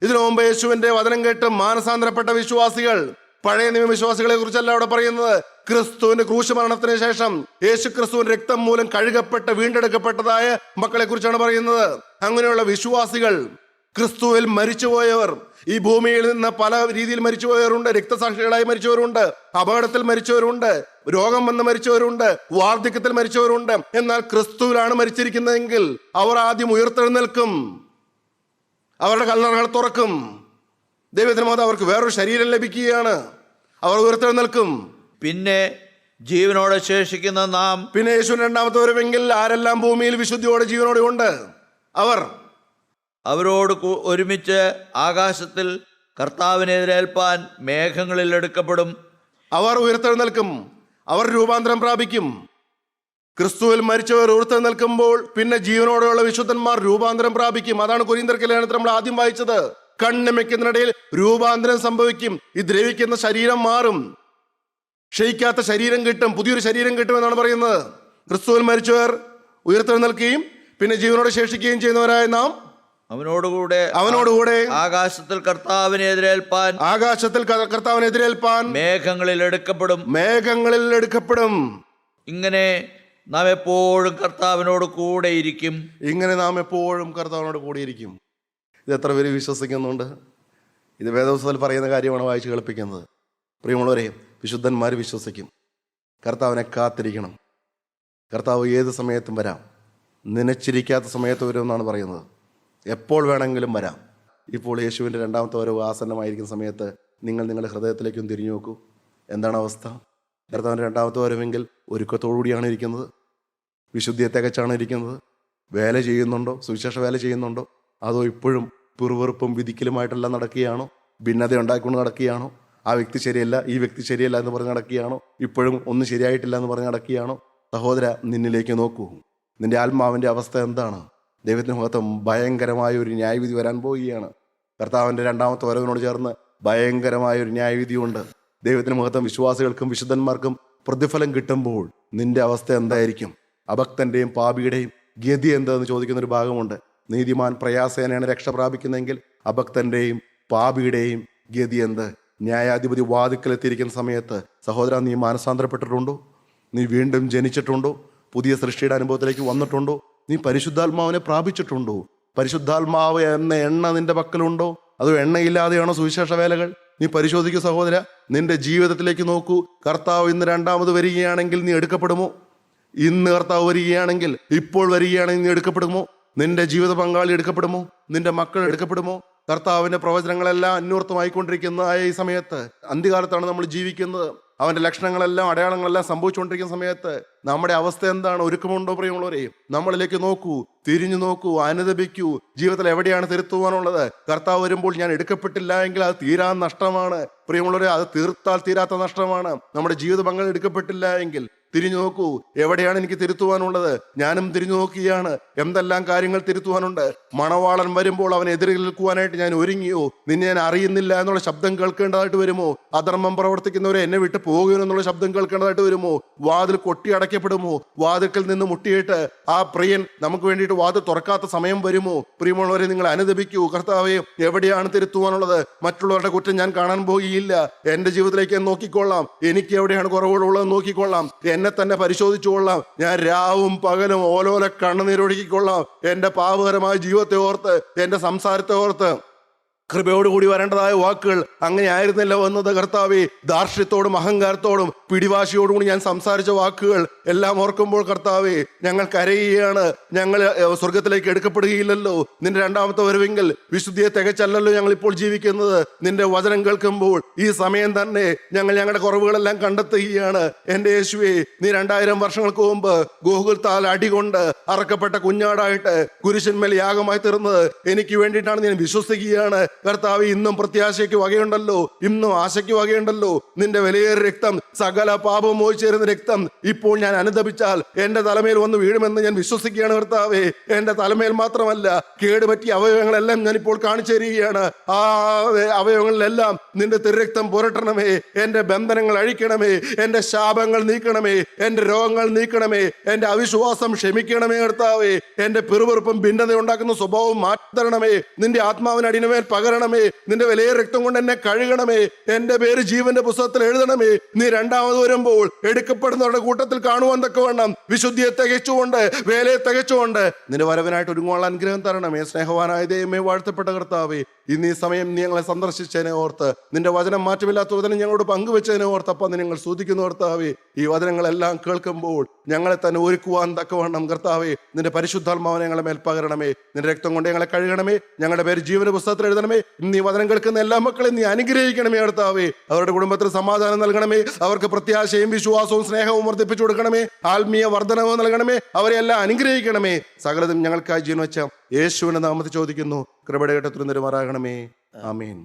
ഇതിനു മുമ്പ് യേശുവിന്റെ വചനം കേട്ട് മാനസാന്തരപ്പെട്ട വിശ്വാസികൾ. പഴയ നിയമ വിശ്വാസികളെ കുറിച്ചല്ല അവിടെ പറയുന്നത്. ക്രിസ്തുവിന്റെ ക്രൂശ് മരണത്തിന് ശേഷം യേശു ക്രിസ്തുവിന്റെ രക്തം മൂലം കഴുകപ്പെട്ട വീണ്ടെടുക്കപ്പെട്ടതായ മക്കളെ കുറിച്ചാണ് പറയുന്നത്. അങ്ങനെയുള്ള വിശ്വാസികൾ, ക്രിസ്തുവിൽ മരിച്ചുപോയവർ. ഈ ഭൂമിയിൽ നിന്ന് പല രീതിയിൽ മരിച്ചുപോയവരുണ്ട്. രക്തസാക്ഷികളായി മരിച്ചവരുണ്ട്, അപകടത്തിൽ മരിച്ചവരുണ്ട്, രോഗം വന്ന് മരിച്ചവരുണ്ട്, വാർദ്ധക്യത്തിൽ മരിച്ചവരുണ്ട്. എന്നാൽ ക്രിസ്തുവിലാണ് മരിച്ചിരിക്കുന്നതെങ്കിൽ അവർ ആദ്യം ഉയർത്തെഴുന്നേൽക്കും. അവരുടെ കല്ലറകൾ തുറക്കും. ദൈവത്തിന് മാത്രം അവർക്ക് വേറൊരു ശരീരം ലഭിക്കുകയാണ്. അവർ ഉയർത്തെഴുന്നേൽക്കും. പിന്നെ ജീവനോടെ ശേഷിക്കുന്ന നാം, പിന്നെ യേശുവിന്റെ 2ാമത്തെ വരവെങ്കിൽ ആരെല്ലാം ഭൂമിയിൽ വിശുദ്ധിയോടെ ജീവനോടെ ഉണ്ട് അവർ അവരോട് ഒരുമിച്ച് ആകാശത്തിൽ കർത്താവിനെ എതിരേൽപ്പാൻ മേഘങ്ങളിൽ എടുക്കപ്പെടും. അവർ ഉയർത്തെഴുന്നേൽക്കും. അവർ രൂപാന്തരം പ്രാപിക്കും. ക്രിസ്തുവിൽ മരിച്ചവർ ഉയർത്തെഴുന്നേൽക്കുമ്പോൾ പിന്നെ ജീവനോടെയുള്ള വിശുദ്ധന്മാർ രൂപാന്തരം പ്രാപിക്കും. അതാണ് കൊരിന്ത്യർക്ക് ലേഖനത്തിൽ നമ്മൾ ആദ്യം വായിച്ചത്. കണ്ണിമയ്ക്കുന്നതിനിടയിൽ രൂപാന്തരം സംഭവിക്കും. ഈ ദ്രവിക്കുന്ന ശരീരം മാറും. ക്ഷയിക്കാത്ത ശരീരം കിട്ടും, പുതിയൊരു ശരീരം കിട്ടുമെന്നാണ് പറയുന്നത്. ക്രിസ്തുവിൽ മരിച്ചവർ ഉയർത്തെഴുന്നേൽക്കുകയും പിന്നെ ജീവനോടെ ശേഷിക്കുകയും ചെയ്യുന്നവരായ നാം അവനോടുകൂടെ ആകാശത്തിൽ കർത്താവിനെ എതിരേൽപ്പാൻ മേഘങ്ങളിൽ എടുക്കപ്പെടും. ഇങ്ങനെ നാം എപ്പോഴും കർത്താവിനോട് കൂടെയിരിക്കും. ഇത് എത്ര പേര് വിശ്വസിക്കുന്നുണ്ട്? ഇത് വേദപുസ്തകത്തിൽ പറയുന്ന കാര്യമാണ് വായിച്ച് കേൾപ്പിക്കുന്നത്. പ്രിയമുള്ളവരെ, വിശുദ്ധന്മാർ വിശ്വസിക്കും. കർത്താവിനെ കാത്തിരിക്കണം. കർത്താവ് ഏത് സമയത്തും വരാം. നനച്ചിരിക്കാത്ത സമയത്ത് വരുമെന്നാണ് പറയുന്നത്. എപ്പോൾ വേണമെങ്കിലും വരാം. ഇപ്പോൾ യേശുവിൻ്റെ 2ാമത്തെ വരവ് ആസന്നമായിരിക്കുന്ന സമയത്ത് നിങ്ങളുടെ ഹൃദയത്തിലേക്കും തിരിഞ്ഞു നോക്കൂ. എന്താണ് അവസ്ഥ? കർത്താവിൻ്റെ 2ാമത്തെ വരവെങ്കിൽ ഒരുക്കത്തോടുകൂടിയാണ് ഇരിക്കുന്നത്. വിശുദ്ധിയെ തികച്ചാണ് ഇരിക്കുന്നത്. വേല ചെയ്യുന്നുണ്ടോ? സുവിശേഷ വേല ചെയ്യുന്നുണ്ടോ? അതോ ഇപ്പോഴും പിറുവെറുപ്പും വിധിക്കലുമായിട്ടെല്ലാം നടക്കുകയാണോ? ഭിന്നത ഉണ്ടാക്കിക്കൊണ്ട് നടക്കുകയാണോ? ആ വ്യക്തി ശരിയല്ല, ഈ വ്യക്തി ശരിയല്ല എന്ന് പറഞ്ഞ് നടക്കുകയാണോ? ഇപ്പോഴും ഒന്നും ശരിയായിട്ടില്ല എന്ന് പറഞ്ഞ് നടക്കുകയാണോ? സഹോദര, നിന്നിലേക്ക് നോക്കൂ. നിന്റെ ആത്മാവിൻ്റെ അവസ്ഥ എന്താണ്? ദൈവത്തിന് മഹത്വം. ഭയങ്കരമായ ഒരു ന്യായവിധി വരാൻ പോവുകയാണ്. കർത്താവിൻ്റെ 2ാമത്തെ വരവിനോട് ചേർന്ന് ഭയങ്കരമായ ഒരു ന്യായവിധിയുണ്ട്. ദൈവത്തിന് മഹത്വം. വിശ്വാസികൾക്കും വിശുദ്ധന്മാർക്കും പ്രതിഫലം കിട്ടുമ്പോൾ നിന്റെ അവസ്ഥ എന്തായിരിക്കും? അഭക്തന്റെയും പാപിയുടെയും ഗതി എന്താന്ന് ചോദിക്കുന്ന ഒരു ഭാഗമുണ്ട്. നീതിമാൻ പ്രയാസേനയാണ് രക്ഷ പ്രാപിക്കുന്നതെങ്കിൽ അഭക്തന്റെയും പാപിയുടെയും ഗതി എന്ത്? ന്യായാധിപതി വാതിക്കലെത്തിയിരിക്കുന്ന സമയത്ത് സഹോദര, നീ മാനസാന്തരപ്പെട്ടിട്ടുണ്ടോ? നീ വീണ്ടും ജനിച്ചിട്ടുണ്ടോ? പുതിയ സൃഷ്ടിയുടെ അനുഭവത്തിലേക്ക് വന്നിട്ടുണ്ടോ? നീ പരിശുദ്ധാത്മാവിനെ പ്രാപിച്ചിട്ടുണ്ടോ? പരിശുദ്ധാത്മാവ് എന്ന എണ്ണ നിന്റെ പക്കലുണ്ടോ? അതോ എണ്ണയില്ലാതെയാണോ സുവിശേഷ വേലകൾ? നീ പരിശോധിക്കൂ സഹോദര, നിന്റെ ജീവിതത്തിലേക്ക് നോക്കൂ. കർത്താവ് ഇന്ന് രണ്ടാമത് വരികയാണെങ്കിൽ നീ എടുക്കപ്പെടുമോ? ഇന്ന് കർത്താവ് വരികയാണെങ്കിൽ, ഇപ്പോൾ വരികയാണെങ്കിൽ നീ എടുക്കപ്പെടുമോ? നിന്റെ ജീവിത പങ്കാളി എടുക്കപ്പെടുമോ? നിന്റെ മക്കൾ എടുക്കപ്പെടുമോ? കർത്താവിന്റെ പ്രവചനങ്ങളെല്ലാം അന്വർത്ഥമായിക്കൊണ്ടിരിക്കുന്ന ഈ സമയത്ത്, അന്ത്യകാലത്താണ് നമ്മൾ ജീവിക്കുന്നത്. അവന്റെ ലക്ഷണങ്ങളെല്ലാം അടയാളങ്ങളെല്ലാം സംഭവിച്ചുകൊണ്ടിരിക്കുന്ന സമയത്ത് നമ്മുടെ അവസ്ഥ എന്താണ്? ഒരുക്കമുണ്ടോ പ്രിയമുള്ളവരെ? നമ്മളിലേക്ക് നോക്കൂ, തിരിഞ്ഞു നോക്കൂ, അനുദപിക്കൂ. ജീവിതത്തിൽ എവിടെയാണ് തിരുത്തുവാനുള്ളത്? കർത്താവ് വരുമ്പോൾ ഞാൻ എടുക്കപ്പെട്ടില്ല എങ്കിൽ അത് തീരാൻ നഷ്ടമാണ് പ്രിയമുള്ളവരെ. അത് തീർത്താൽ തീരാത്ത നഷ്ടമാണ്. നമ്മുടെ ജീവിത പങ്കാളി എടുക്കപ്പെട്ടില്ല എങ്കിൽ തിരിഞ്ഞു നോക്കൂ, എവിടെയാണ് എനിക്ക് തിരുത്തുവാനുള്ളത്? ഞാനും തിരിഞ്ഞു നോക്കിയാണ്. എന്തെല്ലാം കാര്യങ്ങൾ തിരുത്തുവാനുണ്ട്. മണവാളൻ വരുമ്പോൾ അവൻ എതിരിൽ നിൽക്കുവാനായിട്ട് ഞാൻ ഒരുങ്ങിയോ? നിന്നെ ഞാൻ അറിയുന്നില്ല എന്നുള്ള ശബ്ദം കേൾക്കേണ്ടതായിട്ട് വരുമോ? അധർമ്മം പ്രവർത്തിക്കുന്നവരെ എന്നെ വിട്ട് പോകുമോ എന്നുള്ള ശബ്ദം കേൾക്കേണ്ടതായിട്ട് വരുമോ? വാതിൽ കൊട്ടി അടയ്ക്കപ്പെടുമോ? വാതിൽക്കൽ നിന്ന് മുട്ടിയിട്ട് ആ പ്രിയൻ നമുക്ക് വേണ്ടിയിട്ട് വാതിൽ തുറക്കാത്ത സമയം വരുമോ? പ്രിയമുള്ളവരെ, നിങ്ങൾ അനുദപിക്കൂ. കർത്താവേ, എവിടെയാണ് തിരുത്തുവാനുള്ളത്? മറ്റുള്ളവരുടെ കുറ്റം ഞാൻ കാണാൻ പോകുകയില്ല. എന്റെ ജീവിതത്തിലേക്ക് ഞാൻ നോക്കിക്കൊള്ളാം. എനിക്ക് എവിടെയാണ് കുറവുകളുള്ളത് നോക്കിക്കൊള്ളാം. എന്നെ തന്നെ പരിശോധിച്ചുകൊള്ളാം. ഞാൻ രാവും പകലും ഓലോല കണ്ണുനീരൊഴുക്കിക്കൊള്ളാം. എന്റെ പാപകരമായ ജീവിതത്തെ ഓർത്ത്, എന്റെ സംസാരത്തെ ഓർത്ത്. കൃപയോടുകൂടി വരേണ്ടതായ വാക്കുകൾ അങ്ങനെ ആയിരുന്നില്ല വന്നത്. കർത്താവേ, ധാർഷ്ട്യത്തോടും അഹങ്കാരത്തോടും പിടിവാശിയോടുകൂടി ഞാൻ സംസാരിച്ച വാക്കുകൾ എല്ലാം ഓർക്കുമ്പോൾ കർത്താവേ, ഞങ്ങൾ കരയുകയാണ്. ഞങ്ങൾ സ്വർഗത്തിലേക്ക് എടുക്കപ്പെടുകയില്ലല്ലോ. നിന്റെ രണ്ടാമത്തെ വരവെങ്കിൽ വിശുദ്ധിയെ തികച്ചല്ലല്ലോ ഞങ്ങൾ ഇപ്പോൾ ജീവിക്കുന്നത്. നിന്റെ വചനം കേൾക്കുമ്പോൾ ഈ സമയം തന്നെ ഞങ്ങൾ ഞങ്ങളുടെ കുറവുകളെല്ലാം കണ്ടെത്തുകയാണ്. എന്റെ യേശുവേ, നീ 2000 വർഷങ്ങൾക്ക് മുമ്പ് ഗോകുൽത്താൽ അടികൊണ്ട് അറക്കപ്പെട്ട കുഞ്ഞാടായിട്ട് കുരിശന്മേൽ യാഗമായി തീർന്നത് എനിക്ക് വേണ്ടിയിട്ടാണ് ഞാൻ വിശ്വസിക്കുകയാണ്. കർത്താവ്, ഇന്നും പ്രത്യാശയ്ക്ക് വകയുണ്ടല്ലോ, ഇന്നും ആശയ്ക്ക് വകയുണ്ടല്ലോ. നിന്റെ വിലയേറിയ രക്തം, സകല പാപം മോചിച്ചേരുന്ന രക്തം ഇപ്പോൾ ഞാൻ അനുദപിച്ചാൽ എന്റെ തലമേൽ വന്ന് വീഴുമെന്ന് ഞാൻ വിശ്വസിക്കുകയാണ്. കർത്താവേ, എന്റെ തലമേൽ മാത്രമല്ല, കേടുപറ്റിയ അവയവങ്ങളെല്ലാം ഞാൻ ഇപ്പോൾ കാണിച്ചു തരികയാണ്. ആ അവയവങ്ങളിലെല്ലാം നിന്റെ തിരുരക്തം പുരട്ടണമേ. എന്റെ ബന്ധനങ്ങൾ അഴിക്കണമേ. എന്റെ ശാപങ്ങൾ നീക്കണമേ. എന്റെ രോഗങ്ങൾ നീക്കണമേ. എന്റെ അവിശ്വാസം ക്ഷമിക്കണമേ. കർത്താവേ, എന്റെ പിറുപിറുപ്പും ഭിന്നത ഉണ്ടാക്കുന്ന സ്വഭാവം മാറ്റണമേ. നിന്റെ ആത്മാവിന് അടിനമേൽ പകരണമേ. നിന്റെ വിലയേറിയ രക്തം കൊണ്ട് എന്നെ കഴുകണമേ. എന്റെ പേര് ജീവന്റെ പുസ്തകത്തിൽ എഴുതണമേ. നീ രണ്ടാമത് വരുമ്പോൾ എടുക്കപ്പെടുന്നവരുടെ കൂട്ടത്തിൽ കാണുവാൻ തക്കവണ്ണം വിശുദ്ധിയെ തികച്ചുകൊണ്ട്, വേലയെ തികച്ചുകൊണ്ട് നിന്റെ വരവിനായിട്ട് ഒരുങ്ങുവാനുള്ള അനുഗ്രഹം തരണമേ. സ്നേഹവാനായ ദൈവമേ, വാഴ്ത്തപ്പെട്ട കർത്താവേ, ഇന്ന് ഈ സമയം നീ ഞങ്ങളെ സന്ദർശിച്ചതിനെ ഓർത്ത്, നിന്റെ വചനം മാറ്റമില്ലാത്ത വചനം ഞങ്ങളോട് പങ്കുവെച്ചതിനെ ഓർത്ത് അപ്പം ഞങ്ങൾ സ്തുതിക്കുന്നു. കർത്താവേ, ഈ വചനങ്ങളെല്ലാം കേൾക്കുമ്പോൾ ഞങ്ങളെ തന്നെ ഒരുക്കുവാൻ തക്കവണ്ണം കർത്താവേ, നിന്റെ പരിശുദ്ധാത്മാവിനെ ഞങ്ങളെ മേൽ പകരണമേ. നിന്റെ രക്തം കൊണ്ട് ഞങ്ങളെ കഴുകണമേ. ഞങ്ങളുടെ പേര് ജീവന്റെ പുസ്തകത്തിൽ എഴുതണമേ. ഇന്ന് ഈ വചനം കേൾക്കുന്ന എല്ലാ മക്കളെയും നീ അനുഗ്രഹിക്കണമേ. കർത്താവേ, അവരുടെ കുടുംബത്തിൽ സമാധാനം നൽകണമേ. അവർക്ക് പ്രത്യാശയും വിശ്വാസവും സ്നേഹവും വർദ്ധിപ്പിച്ചു കൊടുക്കണമേ. ആത്മീയ വർധനവും നൽകണമേ. അവരെ എല്ലാം അനുഗ്രഹിക്കണമേ. സകലതും ഞങ്ങൾക്കായി ജീവൻ വെച്ച യേശുവിന്റെ നാമത്തിൽ ചോദിക്കുന്നു. കൃപയുടെ ഘട്ടത്തിൽ നിരുമാറാകണമേ. ആമേൻ.